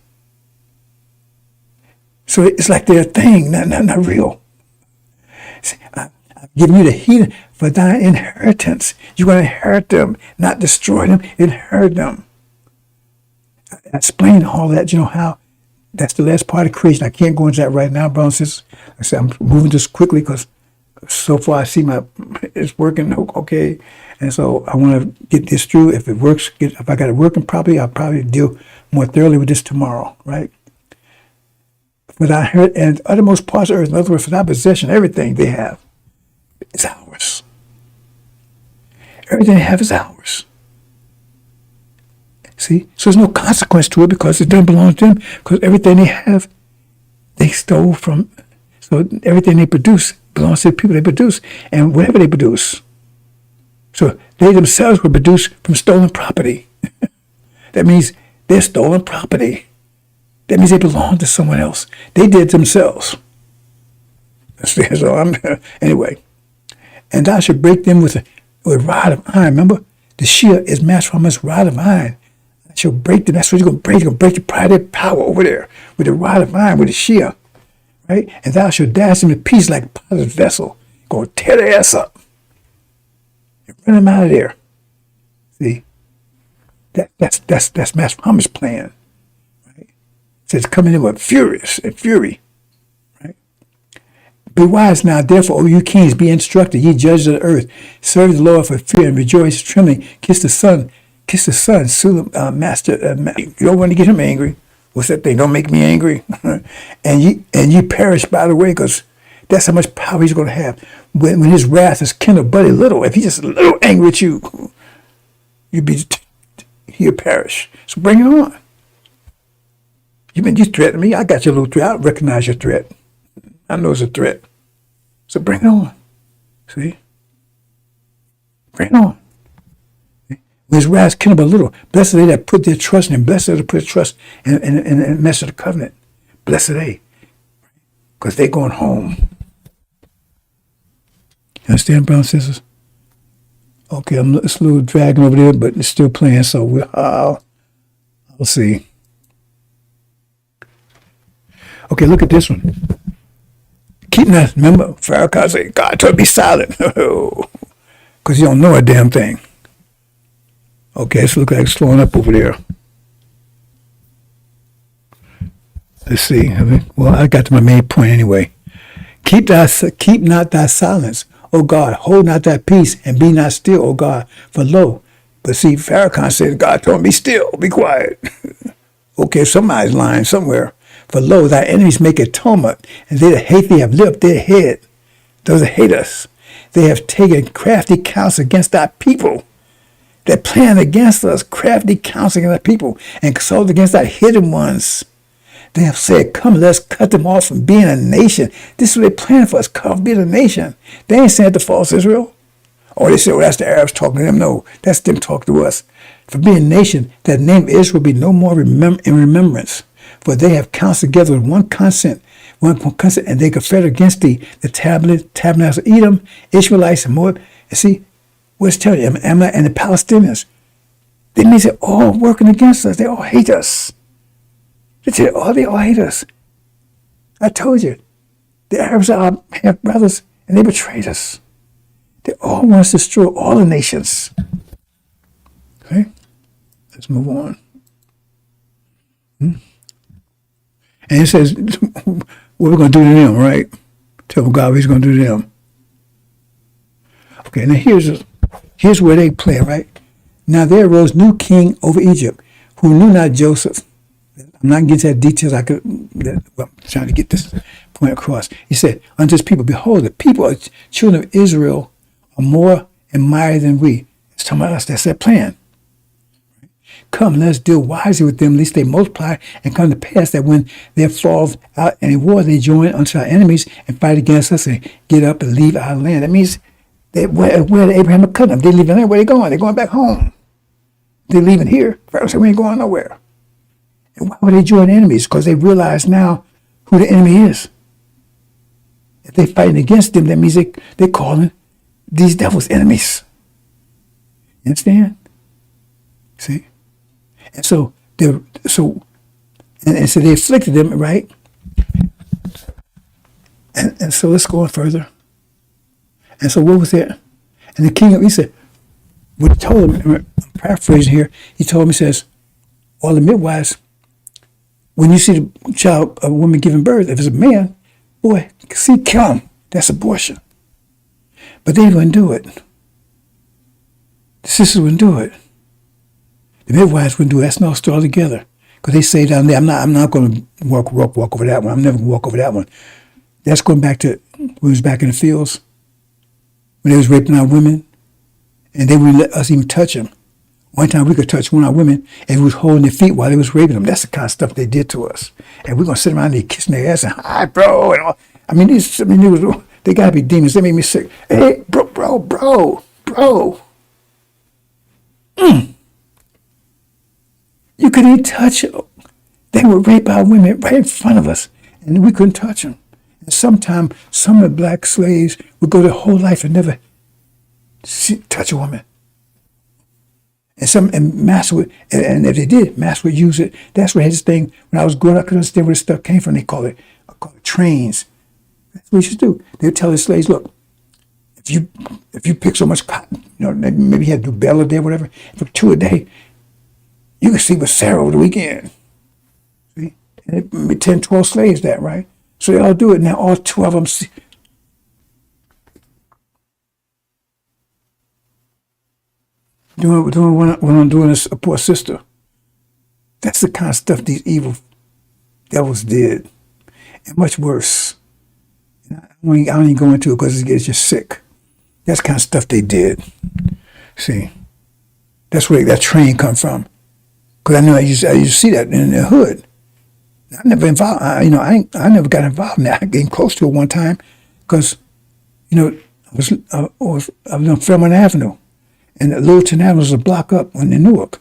So it's like they're a thing, not real. See, I'm giving you the heathen for thy inheritance. You're going to inherit them, not destroy them, inherit them. I explained all that, how that's the last part of creation. I can't go into that right now, brothers and sisters. I said I'm moving just quickly because so far I see it's working okay. And so I want to get this through. If it works, if I got it working properly, I'll probably deal more thoroughly with this tomorrow, right? For thy inheritance and uttermost parts of earth, in other words, for thy possession, everything they have is ours. Everything they have is ours. See? So there's no consequence to it because it doesn't belong to them, because everything they have, they stole from. So everything they produce belongs to the people they produce, and whatever they produce. So they themselves were produced from stolen property. That means they're stolen property. That means they belong to someone else. They did themselves. So anyway. And thou shalt break them with a rod of iron. Remember, the shear is matched from this rod of iron. I shall break them. That's what you're going to break. You're going to break the pride of their power over there with the rod of iron, with the shear. Right? And thou shalt dash them to pieces like a potter's vessel. Go tear their ass up. And run them out of there. See? That's Master Muhammad's plan. Right? It says coming in with fury. Right? Be wise now, therefore, O you kings, be instructed, ye judges of the earth. Serve the Lord for fear and rejoice, trembling. Kiss the Son, soothe the master. You don't want to get him angry. What's that thing? Don't make me angry. and you perish, by the way, because that's how much power he's going to have. When his wrath is kindled but a little, if he's just a little angry at you, he'll perish. So bring it on. You threaten me. I got your little threat. I recognize your threat. I know it's a threat. So bring it on. See? Bring it on. When his wrath kindled but a little, blessed are they that put their trust in him. Blessed are they that put their trust in the message of the covenant. Blessed are they. Because they're going home. You understand, brothers and sisters? Okay, it's a little dragging over there, but it's still playing, so I'll see. Okay, look at this one. Keep that. Remember, Farrakhan said, God told me to be silent. Because you don't know a damn thing. Okay, this looks like it's slowing up over there. Let's see. Well, I got to my main point anyway. Keep not thy silence, O God. Hold not thy peace, and be not still, O God. For lo, but see, Farrakhan said, God told me still, be quiet. Okay, somebody's lying somewhere. For lo, thy enemies make atonement, and they that hate thee have lifted their head. Those that hate us, they have taken crafty counsel against thy people. They plan against us, crafty counsel against thy people, and consult against thy hidden ones. They have said, come, let's cut them off from being a nation. This is what they plan for us, cut off being a nation. They ain't saying it to false Israel. Or they say, well, that's the Arabs talking to them. No, that's them talking to us. For being a nation, that name Israel will be no more in remembrance. For they have counseled together with one consent, and they conferred against thee, the tabernacles of Edom, Ishmaelites, and Moab. And see, what's telling you, Amalek and the Palestinians, they mean they're all working against us. They all hate us. They all hate us. I told you, the Arabs are our half brothers, and they betrayed us. They all want us to destroy all the nations. Okay, let's move on. And it says, what we're going to do to them, right? Tell God what he's going to do to them. Okay, now here's where they play, right? Now there arose new king over Egypt, who knew not Joseph. I'm not getting to that details. I'm trying to get this point across. He said, unto his people, behold, the people of children of Israel are more and mightier than we. It's talking about us. That's that plan. Come, let us deal wisely with them, lest they multiply and come to pass that when there falls out any war, they join unto our enemies and fight against us and get up and leave our land. That means that where Abraham had cut them, they're leaving there. Where they going? They're going back home. They're leaving here. Pharaoh said, we ain't going nowhere. And why would they join enemies? Because they realize now who the enemy is. If they're fighting against them, that means they're calling these devils enemies. You understand? See? And so they afflicted them, right? And so let's go on further. And so what was that? And the king, he said, what he told him, I'm paraphrasing here, he told him, he says, all the midwives, when you see the child, a woman giving birth, if it's a man, boy, see, kill him. That's abortion. But they wouldn't do it. The sisters wouldn't do it. The midwives wouldn't do it. That's no story altogether. Because they say down there, I'm not going to walk over that one. I'm never going to walk over that one. That's going back to when we was back in the fields, when they was raping our women, and they wouldn't let us even touch them. One time we could touch one of our women, and we was holding their feet while they was raping them. That's the kind of stuff they did to us. And we're going to sit around there kissing their ass and, hi, bro, and all. They got to be demons. They made me sick. Hey, bro. You couldn't even touch them. They would rape our women right in front of us, and we couldn't touch them. And sometimes some of the black slaves would go their whole life and never touch a woman. And master would, and if they did, master would use it. That's where this thing, when I was growing up, I couldn't understand where this stuff came from. They call it trains. That's what you should do. They would tell the slaves, look, if you pick so much cotton, maybe you had to do bale a day or whatever, for 2 a day, you can sleep with Sarah over the weekend. See? And maybe 10, 12 slaves that, right? So they all do it. Now all 12 of them doing what I'm doing is a poor sister. That's the kind of stuff these evil devils did. And much worse. I don't even go into it because it gets you sick. That's the kind of stuff they did. See? That's where that train come from. Because I know I used to see that in the hood. I never involved. I never got involved in that. I came close to it one time because, I was on Fairmont Avenue, and the Littleton Avenue was a block up in Newark,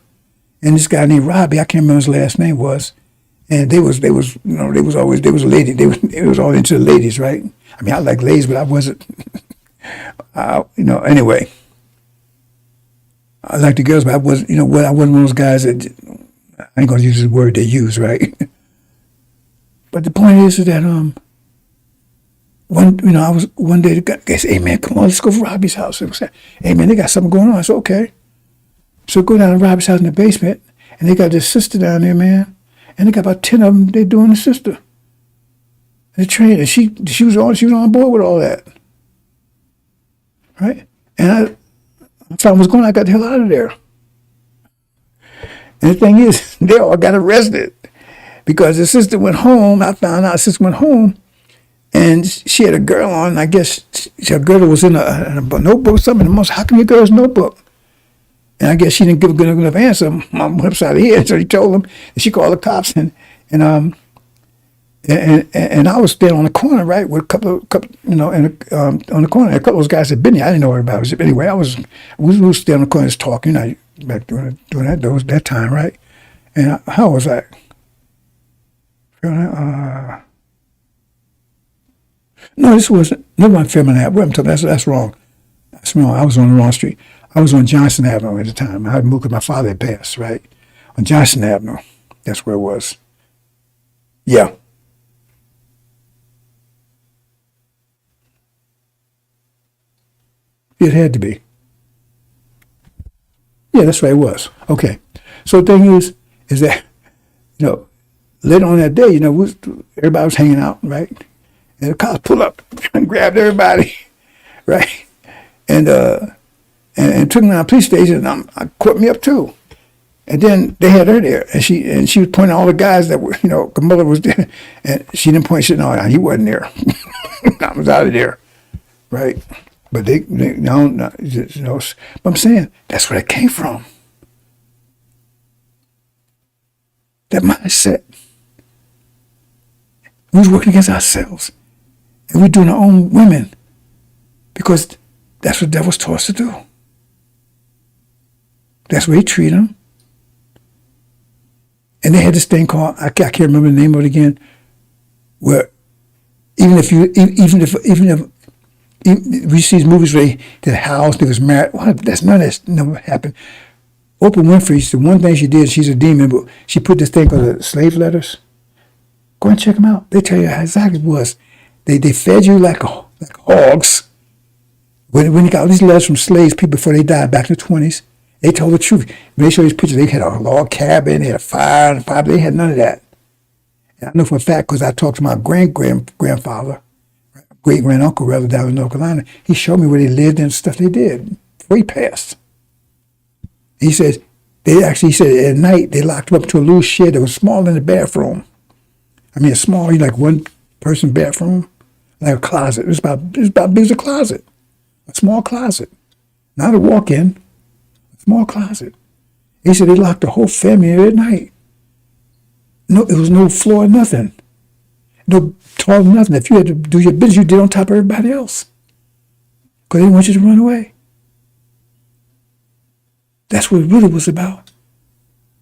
and this guy named Robbie, I can't remember his last name was, and they was a lady. They was all into the ladies, right? I mean, I like ladies, but I wasn't. Anyway. I like the girls, but I wasn't one of those guys that, I ain't gonna use the word they use, right? But the point is that I was one day the guy said, hey man, come on, let's go to Robbie's house. I said, hey man, they got something going on. I said, okay. So go down to Robbie's house in the basement, and they got this sister down there, man. And they got about 10 of them, they doing the sister. They trained, and she was on board with all that. Right? And I found what's going on, I got the hell out of there. And the thing is, they all got arrested because the sister went home. I found out the sister went home, and she had a girl on. I guess her girl was in a notebook or something. How come your girl's notebook? And I guess she didn't give a good enough answer. Mom went upside her head, so he told them. And she called the cops, and I was standing on the corner, right, with a couple, on the corner. A couple of those guys had been there. I didn't know everybody was. Anyway, we were standing on the corner just talking, back during that time, right? And how was I? No, this wasn't. No one Fairmont Avenue. That's wrong. That's wrong. I was on the wrong street. I was on Johnson Avenue at the time. I had moved because my father had passed, right? On Johnson Avenue. That's where it was. Yeah. It had to be. Yeah, that's right, it was. Okay. So the thing is that, later on that day, everybody was hanging out, right? And the cops pulled up and grabbed everybody, right? And took me to the police station, and I caught me up too. And then they had her there, and she was pointing at all the guys that were, the mother was there, and she didn't point. She said, no, he wasn't there. I was out of there, right? But but I'm saying that's where it came from. mindset. We was working against ourselves. And we're doing our own women because that's what the devil's taught us to do. That's where he treat them. And they had this thing called, I can't remember the name of it again, where even if we see these movies where they house, they was married, well, that's none of that never happened. Oprah Winfrey, the one thing she did, she's a demon, but she put this thing called the slave letters. Go and check them out. They tell you how exactly it was. They fed you like hogs. When you got all these letters from slaves, people before they died back in the 20s, they told the truth. When they show these pictures, they had a log cabin, they had a fire, they had none of that. And I know for a fact because I talked to my grandfather, great-granduncle rather, down in North Carolina. He showed me where they lived and stuff they did before he passed. He said, he said at night they locked him up to a little shed that was smaller than the bathroom. I mean, a small, like one person bathroom, like a closet. It was about big as a closet, a small closet, not a walk-in, a small closet. He said they locked the whole family in at night. No, it was no floor, nothing, no toilet, nothing. If you had to do your business, you did on top of everybody else, because they didn't want you to run away. That's what it really was about.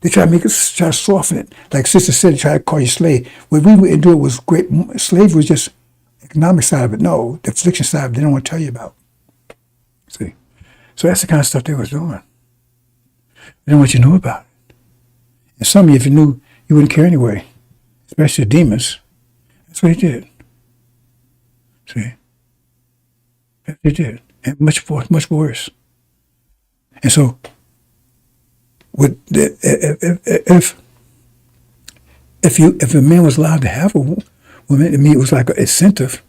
They try to try to soften it. Like Sister said, they try to call you slave. What we wouldn't do it was great. Slavery was just economic side of it. No, the affliction side of it, they don't want to tell you about. See? So that's the kind of stuff they was doing. They don't want you to know about it. And some of you, if you knew, you wouldn't care anyway. Especially the demons. That's what they did. See? That's what they did. And much worse. And so, if a man was allowed to have a woman, to me it was like an incentive.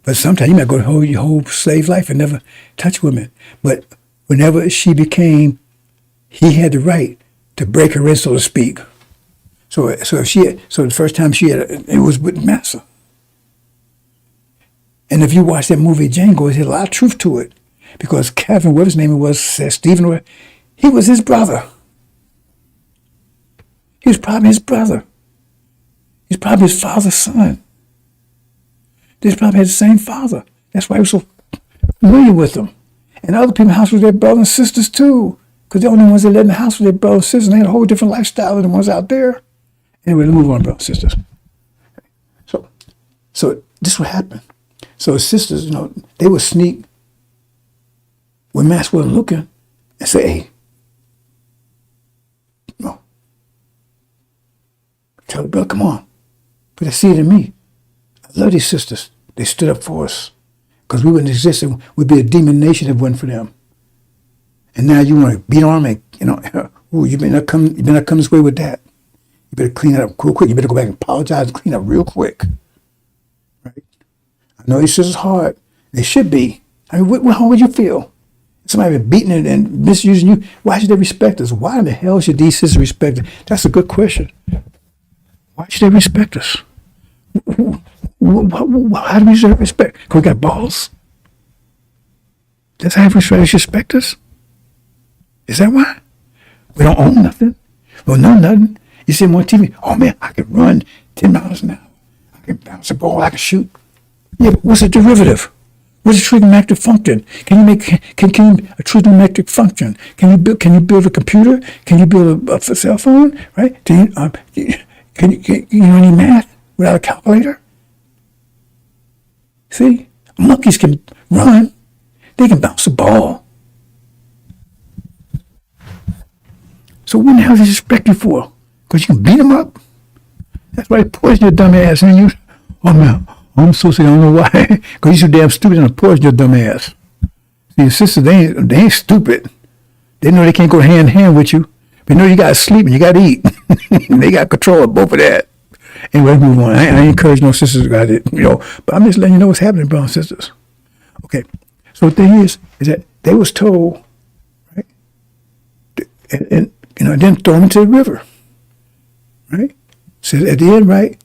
But sometimes you might go your whole slave life and never touch women. But whenever he had the right to break her in, so to speak. So the first time it was with Massa. And if you watch that movie Django, there's a lot of truth to it, because Kevin, whatever his name was, Stephen, he was his brother. He was probably his brother. He's probably his father's son. They probably had the same father. That's why he was so familiar with them. And other people in the house were their brothers and sisters too, because the only ones that lived in the house were their brothers and sisters. And they had a whole different lifestyle than the ones out there. Anyway, let's move on, brothers and sisters. So this would happen. So his sisters, they would sneak when Mass wasn't looking and say, hey, tell the brother, come on, put a seed in me. I love these sisters. They stood up for us because we wouldn't exist. We'd be a demon nation if it wasn't for them. And now you want to beat on them and, you better not come this way with that. You better clean it up real quick. You better go back and apologize and clean up real quick. Right? I know these sisters hard. They should be. I mean, how would you feel? Somebody been beating it and misusing you. Why should they respect us? Why in the hell should these sisters respect us? That's a good question. Why should they respect us? How do we deserve respect? Because we got balls? That's how they respect us? Is that why? We don't own nothing. We don't know nothing. You see them on TV, oh man, I can run 10 miles an hour. I can bounce a ball, I can shoot. Yeah, but what's a derivative? What's a trigonometric function? Can you make a trigonometric function? Can you build a computer? Can you build a cell phone? Right? Can you know any math without a calculator? See, monkeys can run. They can bounce a ball. So what the hell do they respect you for? Because you can beat them up? That's why they poison your dumb ass. And you, oh man, I'm so sick, I don't know why. Because you're so damn stupid and poison your dumb ass. See, your sisters, they ain't stupid. They know they can't go hand in hand with you. They know you got to sleep and you got to eat. They got control of both of that. Anyway, let's move on. I encourage no sisters got it, but I'm just letting you know what's happening, brothers and sisters. Okay. So the thing is that they was told, right? And then throw them into the river. Right? Says at the end, right?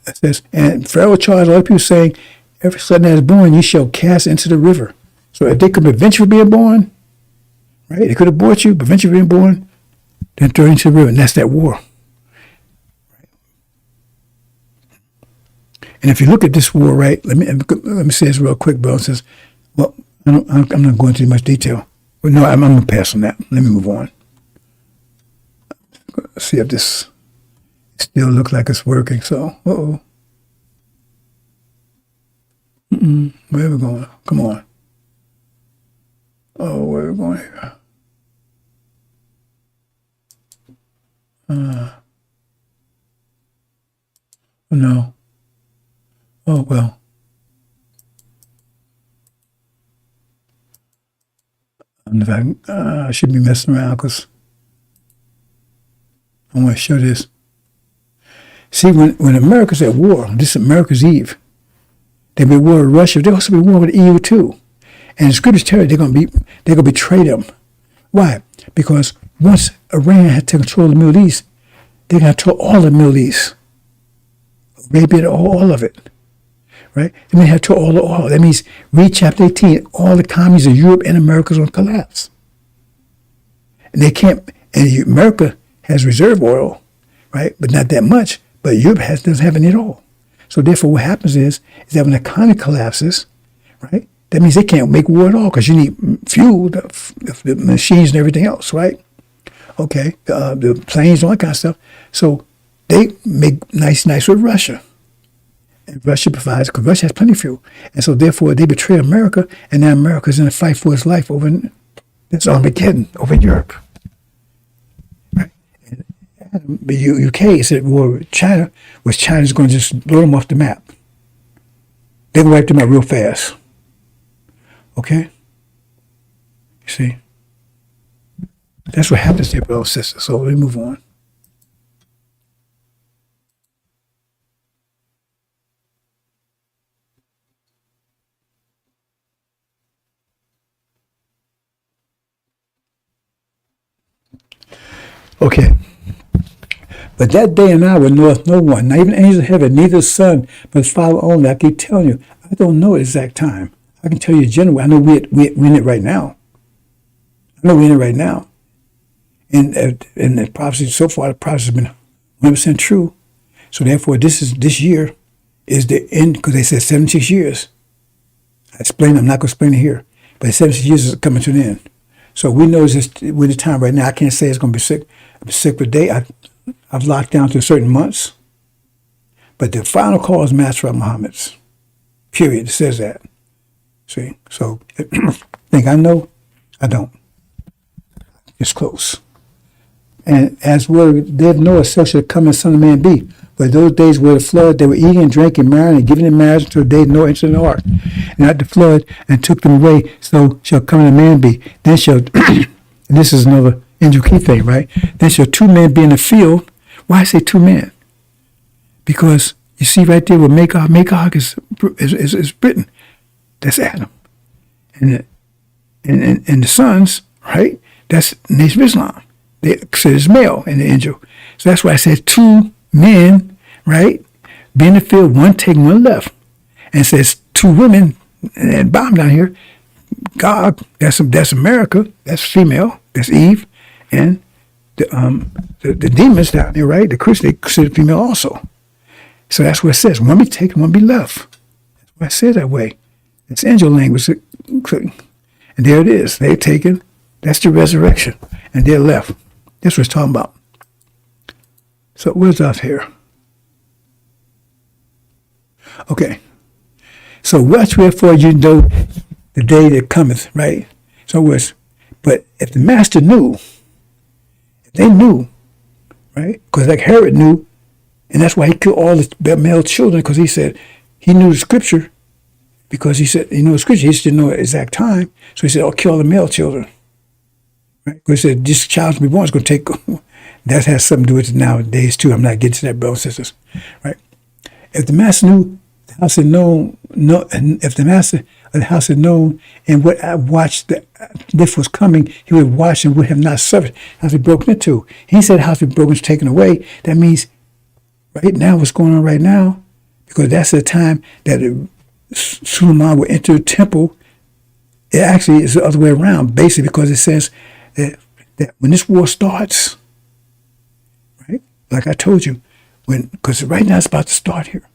It says, and Pharaoh charged all the people saying, every son that is born, you shall cast into the river. So if they could prevent you from being born, right? They could abort you, prevent you from being born, then throw you into the river. And that's that war. Right? And if you look at this war, right, let me say this real quick, bro. It says, well, I'm not going into much detail. But no, I'm going to pass on that. Let me move on. Let's see if this still looks like it's working. So, where are we going? Come on. Oh, where are we going here? No. Oh, well. I should be messing around because I want to show this. See, when America's at war, this is America's Eve. They'll be at war with Russia. They'll also be at war with the EU too. And the scriptures tell you they're gonna betray them. Why? Because once Iran had to control the Middle East, they're gonna control all the Middle East. Arabia, all of it. Right? They may have to all the oil. That means read chapter 18, all the economies of Europe and America is going to collapse. And they can't, and America has reserve oil, right? But not that much. But Europe doesn't have any at all. So therefore what happens is that when the economy collapses, right? That means they can't make war at all because you need fuel, the machines and everything else, right? Okay, the planes, all that kind of stuff. So they make nice with Russia. And Russia provides, because Russia has plenty of fuel. And so therefore they betray America, and now America's in a fight for its life over this Armageddon over Europe. Right? And the UK is at war with China, which China's going to just blow them off the map. They're going to wipe them out real fast. Okay? You see? That's what happens there, brothers and sisters. So let me move on. Okay. But that day and hour knoweth no one, not even angels of heaven, neither the Son, but his Father only. I keep telling you, I don't know the exact time. I can tell you generally. I know we're in it right now. I know we're in it right now. And the prophecy, so far, the prophecy has been 100% true. So therefore, this year is the end, because they said 76 years. I'm not going to explain it here. But 76 years is coming to an end. So we know we're the time right now. I can't say it's going to be sick. I'm sick per day. I've locked down to certain months. But the final call is Master Muhammad's. Period. It says that. See? So, think I know? I don't. It's close. And as well, they have no such a coming Son of Man be. But those days were the flood, they were eating and drinking, marrying and giving in marriage until the day no interest in the ark. And at the flood, and took them away, so shall come the man be. Then shall, and this is another angel key thing, right? Then shall two men be in the field. Why I say two men? Because you see right there where Magog is Britain. That's Adam. And the sons, right? That's Nation of Islam. They said it's male in the angel. So that's why I said two men, right? Be in the field, one taking, one left. And it says two women, and bottom down here, God, that's America, that's female, that's Eve, and the demons down there, right? The Christians, they consider female also. So that's what it says. One be taken, one be left. That's why I said that way. It's angel language. And there it is. They're taken. That's the resurrection. And they're left. That's what it's talking about. So where's off here? Okay. So watch wherefore you know the day that cometh, right? So but if the master knew, if they knew, right? Because like Herod knew, and that's why he killed all the male children, because he said he knew the scripture, because he said he knew the scripture, he just didn't know the exact time. So he said, "Oh, kill all the male children." Right? Because he said this child to be born is going to take. That has something to do with it nowadays too. I'm not getting to that, brothers and sisters. Right? If the master knew, the house had known. And if the master of the house had known, and what I watched that this was coming, he would have watched and would have not suffered. House be broken into. He said house be broken, taken away. That means right now, what's going on right now, because that's the time that Suleiman will enter the temple. It actually is the other way around, basically, because it says that when this war starts, right? Like I told you, because right now it's about to start here.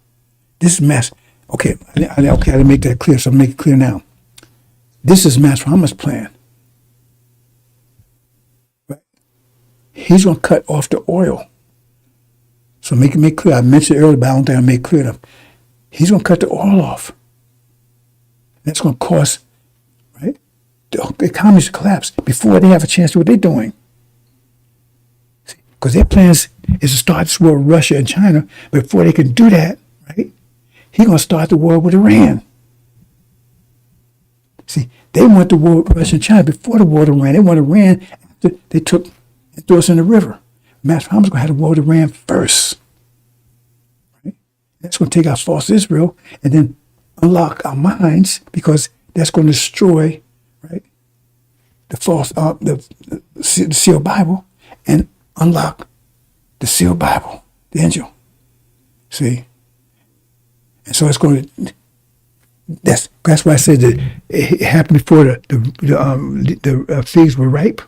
This is mass. Okay, okay, I didn't make that clear, so I'll make it clear now. This is Master Muhammad's plan. Right? He's going to cut off the oil. So make it clear. I mentioned it earlier, but I don't think I made it clear enough. He's going to cut the oil off. That's going to cause, right, the economies to collapse before they have a chance to do what they're doing. Because their plans is to start this war with Russia and China. But before they can do that, right, he's going to start the war with Iran. See, they want the war with Russia and China before the war with Iran. They want Iran after they took and threw us in the river. Master Muhammad's going to have the war with Iran first. Right? That's going to take out false Israel and then unlock our minds, because that's going to destroy, right, the false, the sealed Bible, and unlock the sealed Bible, the angel. See? And so it's going to, that's why I said that it happened before the figs were ripe,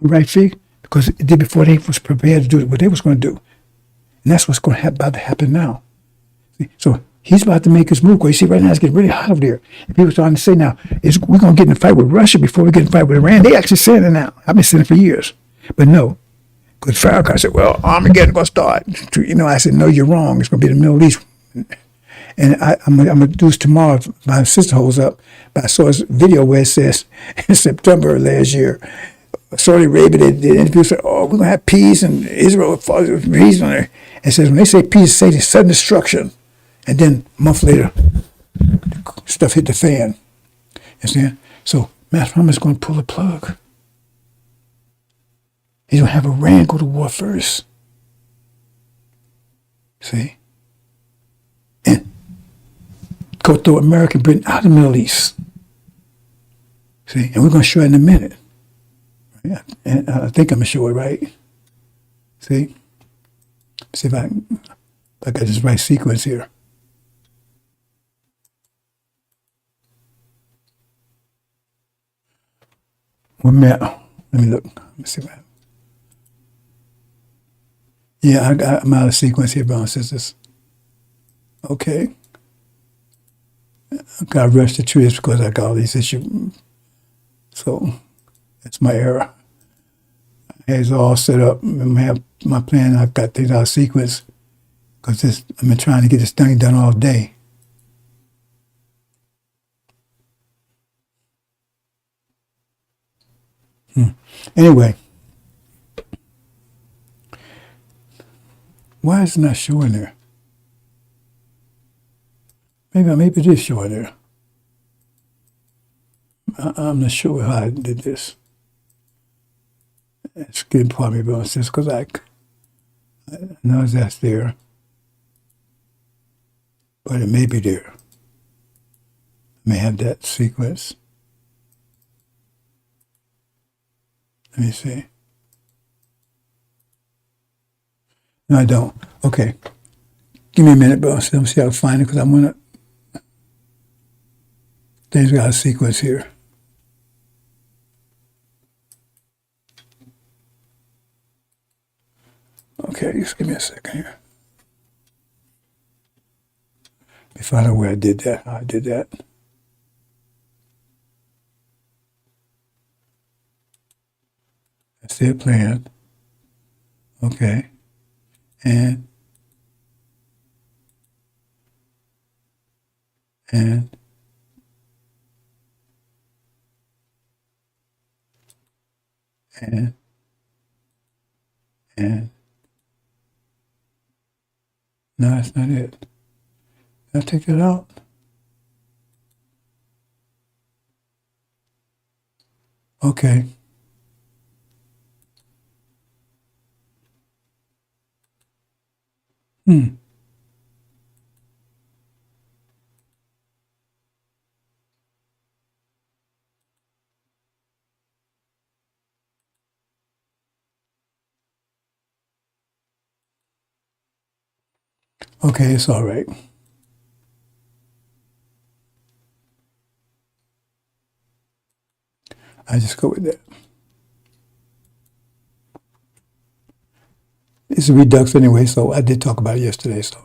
unripe fig, because it did before they was prepared to do what they was going to do. And that's what's going to about to happen now. See? So he's about to make his move. You see, right now it's getting really hot over there. And people are starting to say now, we're going to get in a fight with Russia before we get in a fight with Iran. They actually saying it now. I've been saying it for years. But no, because Farrakhan said, well, Armageddon going to start. I said, no, you're wrong. It's going to be the Middle East. And I'm going to do this tomorrow if my sister holds up. But I saw this video where it says in September of last year, Saudi Arabia, the interview said, oh, we're going to have peace, and Israel follows peace on there. And it says, when they say peace, say it's sudden destruction. And then a month later, stuff hit the fan. You see? So Master Muhammad is going to pull the plug. He's going to have Iran go to war first. See? And go through America and Britain out of the Middle East. See? And we're going to show it in a minute. Right? And I think I'm going to show it, right? See? See if I got this right sequence here. Let me look. Let me see what happens. Yeah, I'm out of sequence here, brothers and sisters. Okay. I got to rush the trees because I got all these issues. So that's my error. It's all set up. I have my plan. I've got things out of sequence because I've been trying to get this thing done all day. Anyway, why is it not showing there? Maybe it is showing there. I'm not sure how I did this. It's getting part of me, but it's because I know that's there, but it may be there. I may have that sequence. Let me see. No, I don't. Okay. Give me a minute, bro. Let me see how to find it, because I'm going to... Things got a sequence here. Okay, just give me a second here. Let me find out where I did that, how I did that. That's their plan. Okay. And and no, that's not it. Did I take that out? Okay. Okay, it's all right. I just go with that. It's a redux anyway, so I did talk about it yesterday, so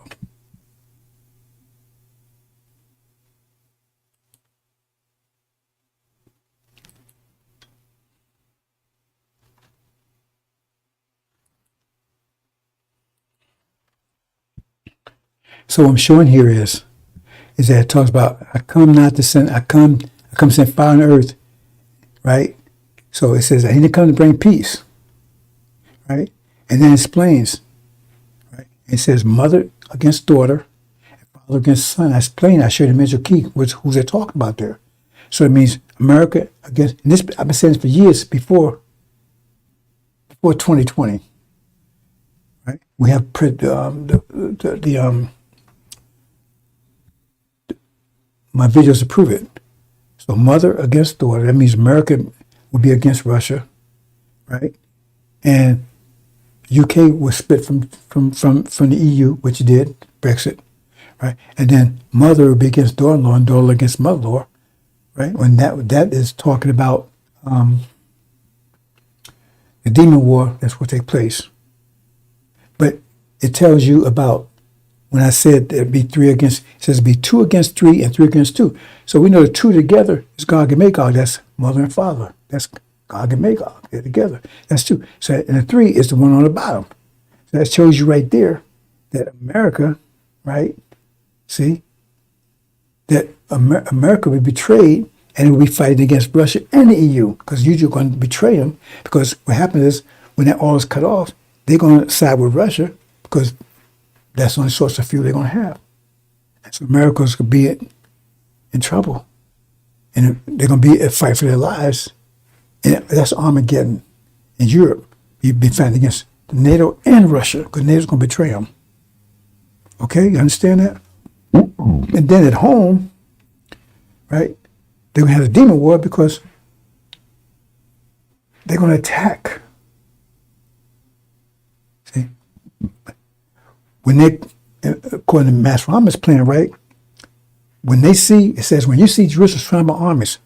So what I'm showing here is that it talks about, I come not to send, I come to send fire on the earth, right? So it says, I didn't come to bring peace, right? And then it explains, right? It says, mother against daughter, and father against son. I explained, I showed the mental key, who's they talking about there. So it means America against, and this, I've been saying this for years before 2020, right? We have my videos to prove it. So mother against daughter, that means America would be against Russia, right? And UK was split from the EU, which it did, Brexit, right? And then mother would be against daughter-in-law and daughter against mother-in-law, right? When that is talking about the demon war that's what take place. But it tells you about, when I said there'd be three against, it says it'd be 2 against 3 and 3 against 2. So we know the 2 together is Gog and Magog. That's mother and father. That's Gog and Magog. They're together. That's 2. So, and the 3 is the one on the bottom. So that shows you right there that America, right? See, that America would be betrayed, and it would be fighting against Russia and the EU, because you're going to betray them. Because what happens is, when that oil is cut off, they're going to side with Russia, because that's the only source of fuel they're going to have. And so America's going to be in trouble. And they're going to be a fight for their lives. And that's Armageddon in Europe. You've been fighting against NATO and Russia, because NATO's going to betray them. Okay, you understand that? And then at home, right, they're going to have a demon war, because they're going to attack. See? When they, according to Master Muhammad's plan, right, when they see, it says, when you see Jerusalem surrounded by armies,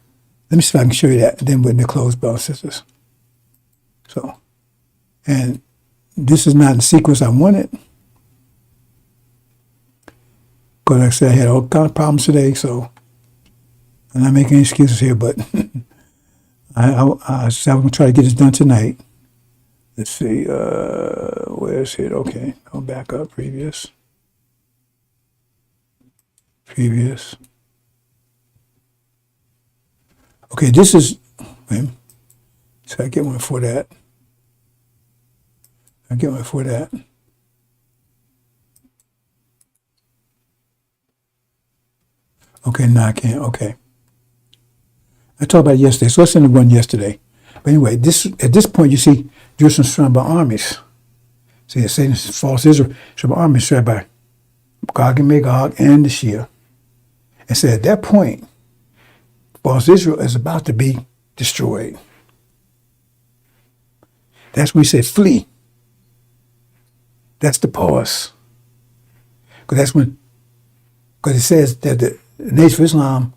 let me see if I can show you that, and then we're in the close, brothers and sisters. So, and this is not the sequence I wanted, because like I said, I had all kind of problems today, so I'm not making any excuses here, but I said I'm going to try to get this done tonight. Let's see, where is it? Okay, go back up, previous. Okay, this is, wait, so I get one for that. Okay, no, I can't, okay. I talked about it yesterday, so let's send the one yesterday. But anyway, at this point, you see Jerusalem surrounded by armies. See, it's saying false Israel surrounded by armies surrounded by Gog and Magog and the Shia. And so at that point, false Israel is about to be destroyed. That's when we say flee. That's the pause. Because it says that the Nation of Islam,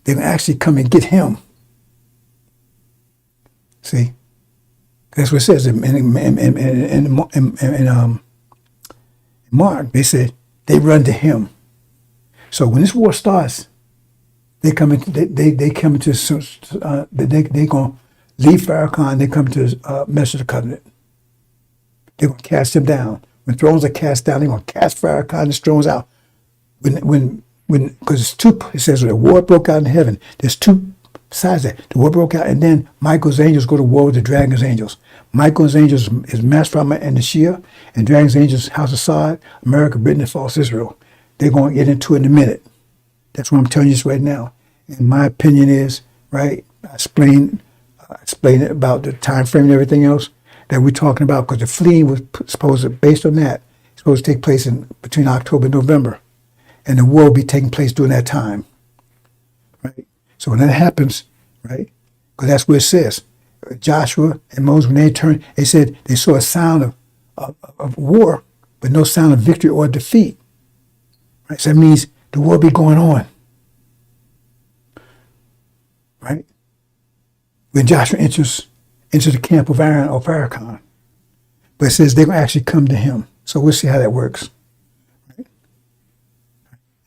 they're going to actually come and get him. See? That's what it says in Mark. They said they run to him. So when this war starts, they come into they're going to leave Farrakhan. They come to Message of the Covenant. They're going to cast him down. When thrones are cast down, they're going to cast Farrakhan's thrones out. Because it's two. It says when the war broke out in heaven, there's two sides there. The war broke out, and then Michael's angels go to war with the dragon's angels. Michael's angels is Master and the Shia, and dragon's angels House of Assad, America, Britain, and false Israel. They're going to get into it in a minute. That's what I'm telling you this right now. And my opinion is, right, I explain it about the time frame and everything else that we're talking about, because the fleeing was supposed to, based on that, supposed to take place between October and November. And the war will be taking place during that time. Right? So when that happens, right, because that's what it says. Joshua and Moses, when they turned, they said they saw a sound of war, but no sound of victory or defeat. Right? So that means the war be going on. Right? When Joshua enters the camp of Aaron or Farrakhan. But it says they're going to actually come to him. So we'll see how that works. Right?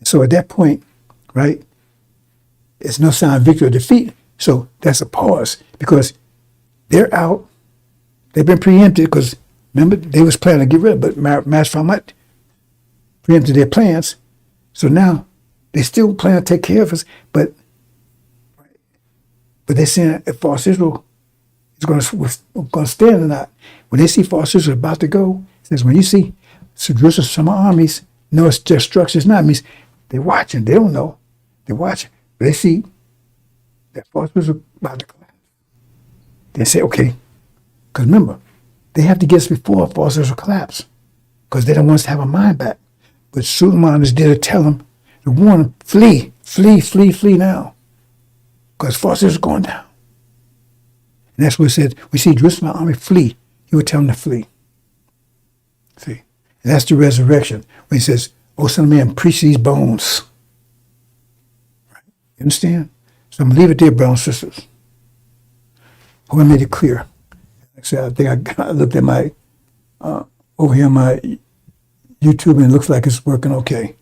So at that point, right, it's no sign of victory or defeat. So that's a pause, because they're out. They've been preempted, because remember, they was planning to get rid of it, but Master Muhammad preempted their plans. So now they still plan to take care of us, but they're saying if false Israel is going to stand or not. When they see false Israel about to go, it says when you see Jerusalem's summer armies, no, it's their structure. It's not. It means they're watching. They don't know. They're watching. But they see that false Israel about to collapse. They say, okay, because remember, they have to get us before false Israel collapse, because they don't want us to have our mind back. But Suleiman is there to tell them, to warn them, flee, flee, flee, flee now, because false Israel is going down. And that's what it said. We see Jerusalem army flee. He would tell them to flee. See, and that's the resurrection. When he says, "Oh, son of man, preach these bones." Right? You understand? So I'm gonna leave it there, brothers and sisters. Hope I made it clear. Like I said, I think I looked at my over here on my YouTube, and it looks like it's working okay.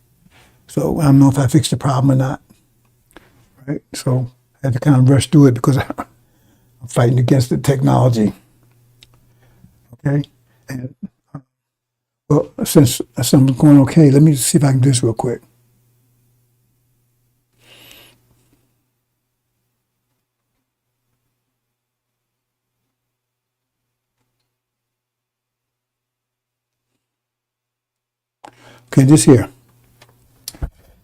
So I don't know if I fixed the problem or not. Right? So I had to kind of rush through it because I'm fighting against the technology. Okay? And well, since something's going okay, let me see if I can do this real quick. Okay, this here.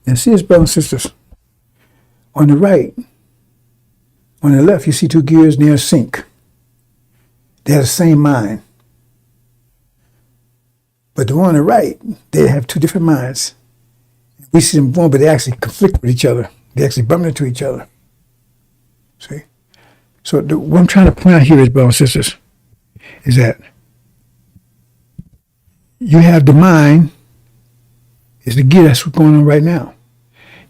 And see this, brothers and sisters. On the right, on the left, you see two gears near a sink. They have the same mind. But the one on the right, they have two different minds. We see them one, but they actually conflict with each other. They actually bump into each other. See? So what I'm trying to point out here is, brothers and sisters, is that you have the mind, is the gear that's what's going on right now.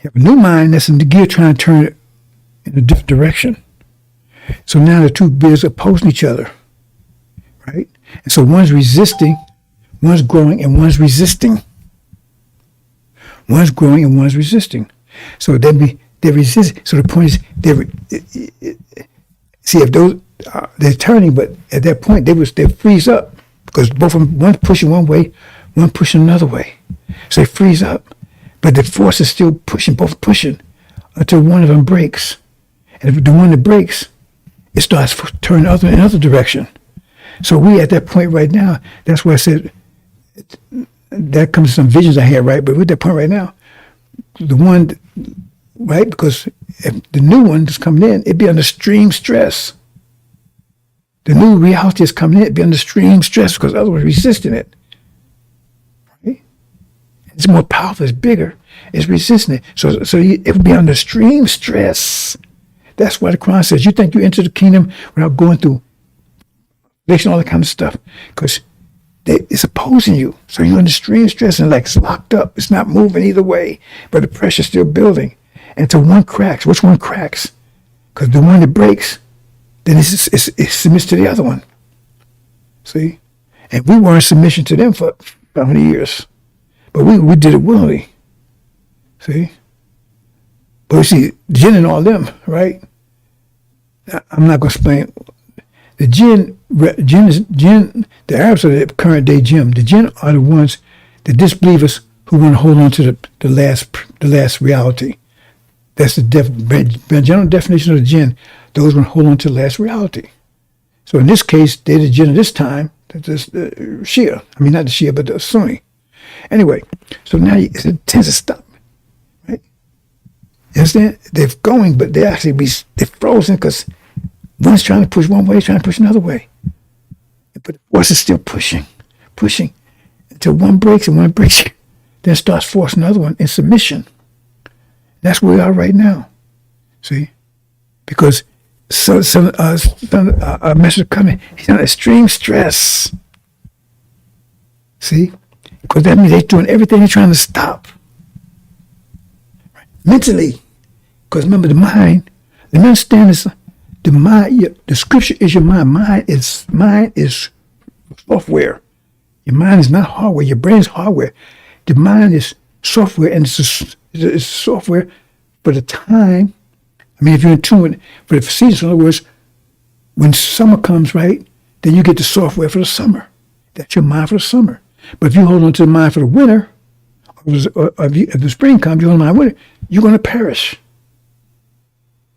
You have a new mind that's in the gear trying to turn it in a different direction. So now the two gears are opposing each other, right? And so one's resisting, one's growing, and one's resisting. One's growing and one's resisting. So they're resisting. So the point is, see, if those they're turning, but at that point they freeze up because both of them, one's pushing one way, one pushing another way. So they freeze up, but the force is still pushing, both pushing, until one of them breaks. And if the one that breaks, it starts turning in another direction. So we at that point right now, that's why I said, that comes to some visions I had, right? But we're at that point right now, the one, right? Because if the new one that's coming in, it'd be under extreme stress. The new reality is coming in, it'd be under extreme stress because otherwise resisting it. It's more powerful, it's bigger, it's resisting it. So it would be under extreme stress. That's why the Quran says, you think you enter the kingdom without going through affliction, all that kind of stuff. Because it's opposing you. So you're under extreme stress and like it's locked up. It's not moving either way, but the pressure's still building. And until one cracks, which one cracks? Because the one that breaks, then it submits to the other one. See? And we were in submission to them for how many years? But we did it willingly. See? But you see, jinn and all them, right? I'm not going to explain. The jinn, the Arabs are the current day jinn. The jinn are the ones, the disbelievers who want to hold on to the last reality. That's the general definition of the jinn. Those who want to hold on to the last reality. So in this case, they're the jinn of this time, the Shia. I mean, not the Shia, but the Sunni. Anyway, so now it tends to stop, right? You understand? They're going, but they're frozen because one's trying to push one way, trying to push another way. But the force is still pushing until one breaks, and one breaks, then starts forcing another one in submission. That's where we are right now. See? Because a message coming, he's under extreme stress. See? Because that means they're doing everything they're trying to stop. Right? Mentally. Because remember, the mind, the understand is the mind, the scripture is your mind. Mind is software. Your mind is not hardware. Your brain is hardware. The mind is software, and it's software for the time. I mean, if you're in tune with for the seasons, in other words, when summer comes, right, then you get the software for the summer. That's your mind for the summer. But if you hold on to the mind for the winter, If the spring comes, you hold on to winter, you're going to perish.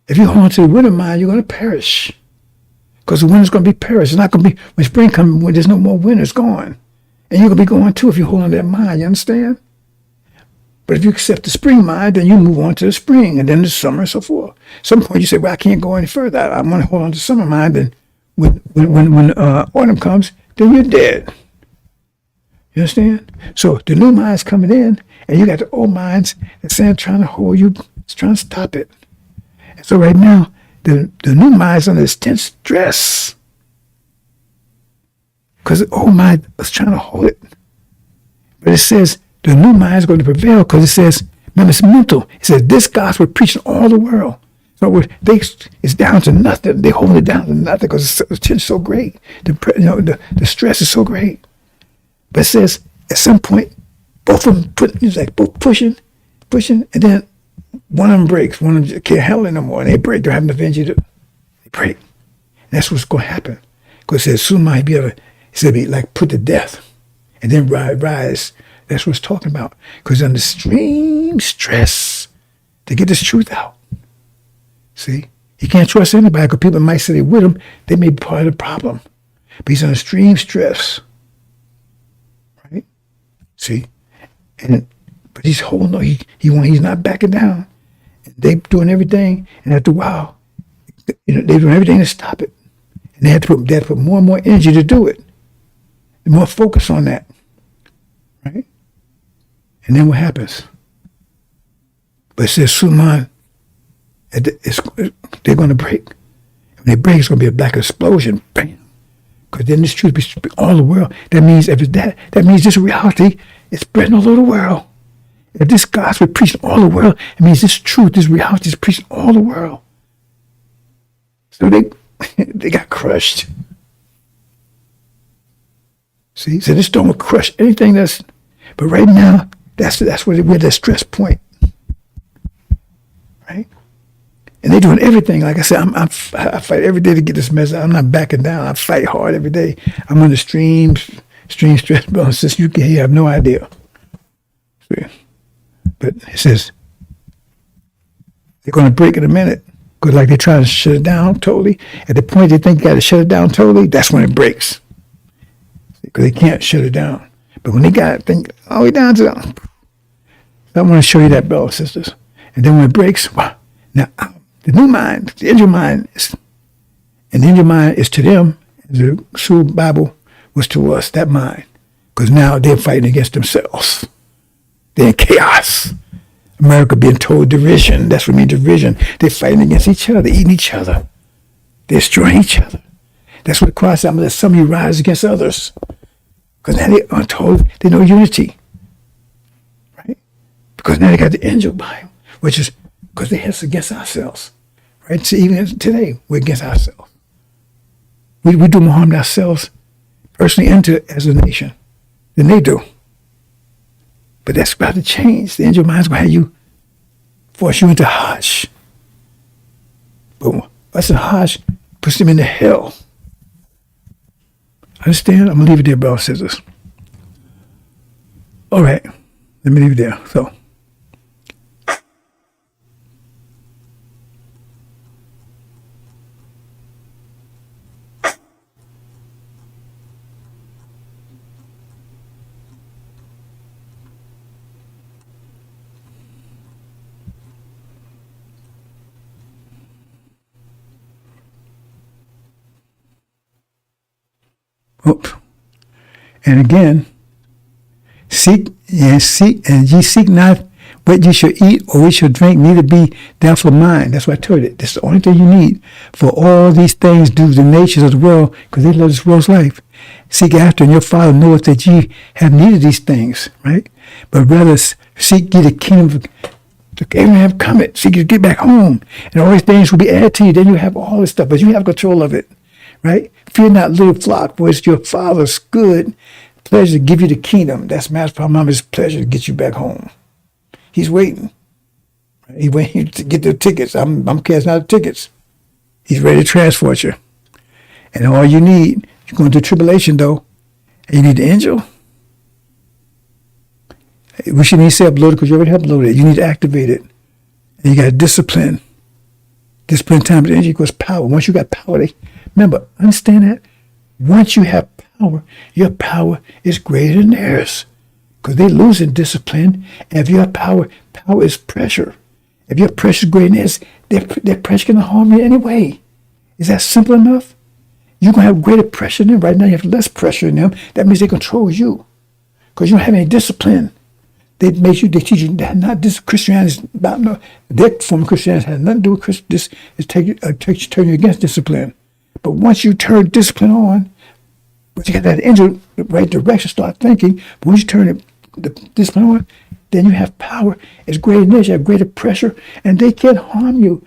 If you hold on to the winter mind, you're going to perish. Because the winter's going to be perished. It's not going to be, when spring comes, when there's no more winter, it's gone. And you're going to be going too if you hold on to that mind, you understand? But if you accept the spring mind, then you move on to the spring and then the summer and so forth. At some point you say, well, I can't go any further. I want to hold on to summer mind. And when autumn comes, then you're dead. You understand? So the new mind's coming in, and you got the old minds that's trying to hold you, it's trying to stop it. And so right now, the new mind's under intense stress because the old mind is trying to hold it. But it says the new mind is going to prevail because it says, remember, it's mental. It says this gospel preaching all the world. So it's down to nothing. They hold it down to nothing because the tension's so great. The stress is so great. But it says at some point, both of them both pushing, and then one of them breaks. One of them can't handle it no more, and they break. They're having to venture they break. And that's what's going to happen. Because it says soon might be able to, it said be like put to death, and then rise. That's what it's talking about. Because under extreme stress to get this truth out. See, he can't trust anybody because people might say they're with him. They may be part of the problem, but he's under extreme stress. Right? See, but he's holding on. He's not backing down. They doing everything, and after a while, they're doing everything to stop it. And they have to put more and more energy to do it, and more focus on that, right? And then what happens? But it says Suleiman, they're going to break. When they break, it's going to be a black explosion, bam. Because then this truth be all the world. That means that means this reality is spreading all over the world. If this gospel preached all the world, it means this truth, this reality is preached all the world. So they got crushed. See, so this don't crush anything but right now, that's where we're at that stress point. Right? And they're doing everything. Like I said, I fight every day to get this message. I'm not backing down. I fight hard every day. I'm under extreme stress, bro. Since you have no idea. See? But it says they're going to break in a minute because like they're trying to shut it down totally. At the point they think you got to shut it down totally, that's when it breaks. Because they can't shut it down. But when they got it, think, oh, we're down to that. I want to show you that, brothers and sisters. And then when it breaks, wow. Now, the new mind, the angel mind, and the angel mind is to them, the Sue Bible was to us, that mind. Because now they're fighting against themselves. They're in chaos. America being told derision. That's what I mean, derision. They're fighting against each other, eating each other. They're destroying each other. That's what Christ said, let some of you rise against others. Because now they are told they know unity. Right? Because now they got the angel Bible, which is because they hit against ourselves. Right? So even today, we're against ourselves. We do more harm to ourselves, personally and as a nation, than they do. But that's about to change. The angel mind's going to have force you into hush. But what's in hush puts them into hell. Understand? I'm going to leave it there, brothers and sisters. All right. Let me leave it there. So. And again, seek, and ye seek not what ye shall eat or what ye shall drink, neither be doubtful mind. That's what I told you. That's the only thing you need. For all these things do the nations of the world, because they love this world's life. Seek after, and your Father knoweth that ye have need of these things, right? But rather seek ye the kingdom of Abraham cometh. Seek ye to get back home, and all these things will be added to you. Then you have all this stuff, but you have control of it. Right? Fear not, little flock, for it's your Father's good pleasure to give you the kingdom. That's Master Mama's pleasure to get you back home. He's waiting. He's waiting to get the tickets. I'm casting out the tickets. He's ready to transport you. And all you need, you're going through tribulation though, and you need the angel. We shouldn't even say uploaded because you already uploaded it. You need to activate it. And you got to discipline. Discipline times energy equals power. Once you got power, remember, understand that? Once you have power, your power is greater than theirs. Because they losing discipline. And if you have power, power is pressure. If your pressure is greater than theirs, their pressure can harm you anyway. Is that simple enough? You're going to have greater pressure than them. Right now you have less pressure than them. That means they control you. Because you don't have any discipline. They teach you that not this Christianity is about no. Their form of Christianity has nothing to do with this. Is turn you against discipline. But once you turn discipline on, once you get that into the right direction, start thinking. But once you turn the discipline on, then you have power. It's greater than this. You have greater pressure, and they can't harm you.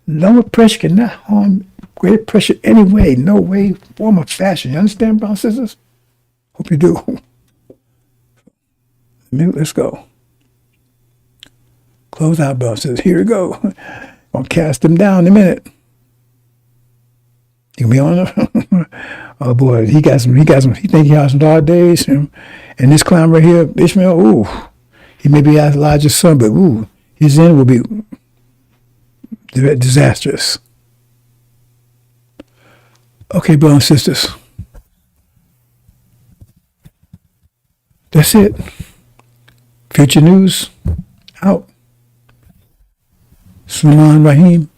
Lower pressure cannot harm greater pressure anyway. No way, form, or fashion. You understand, brothers and sisters? Hope you do. Let's go. Close out, brothers and sisters. Here we go. I'll cast them down in a minute. You can be on it. Oh boy, he got some. He think he has some hard days. And this clown right here, Ishmael. Ooh, he may be Elijah's son, but ooh, his end will be disastrous. Okay, brothers and sisters. That's it. Future news out. Sulaiman Rahim.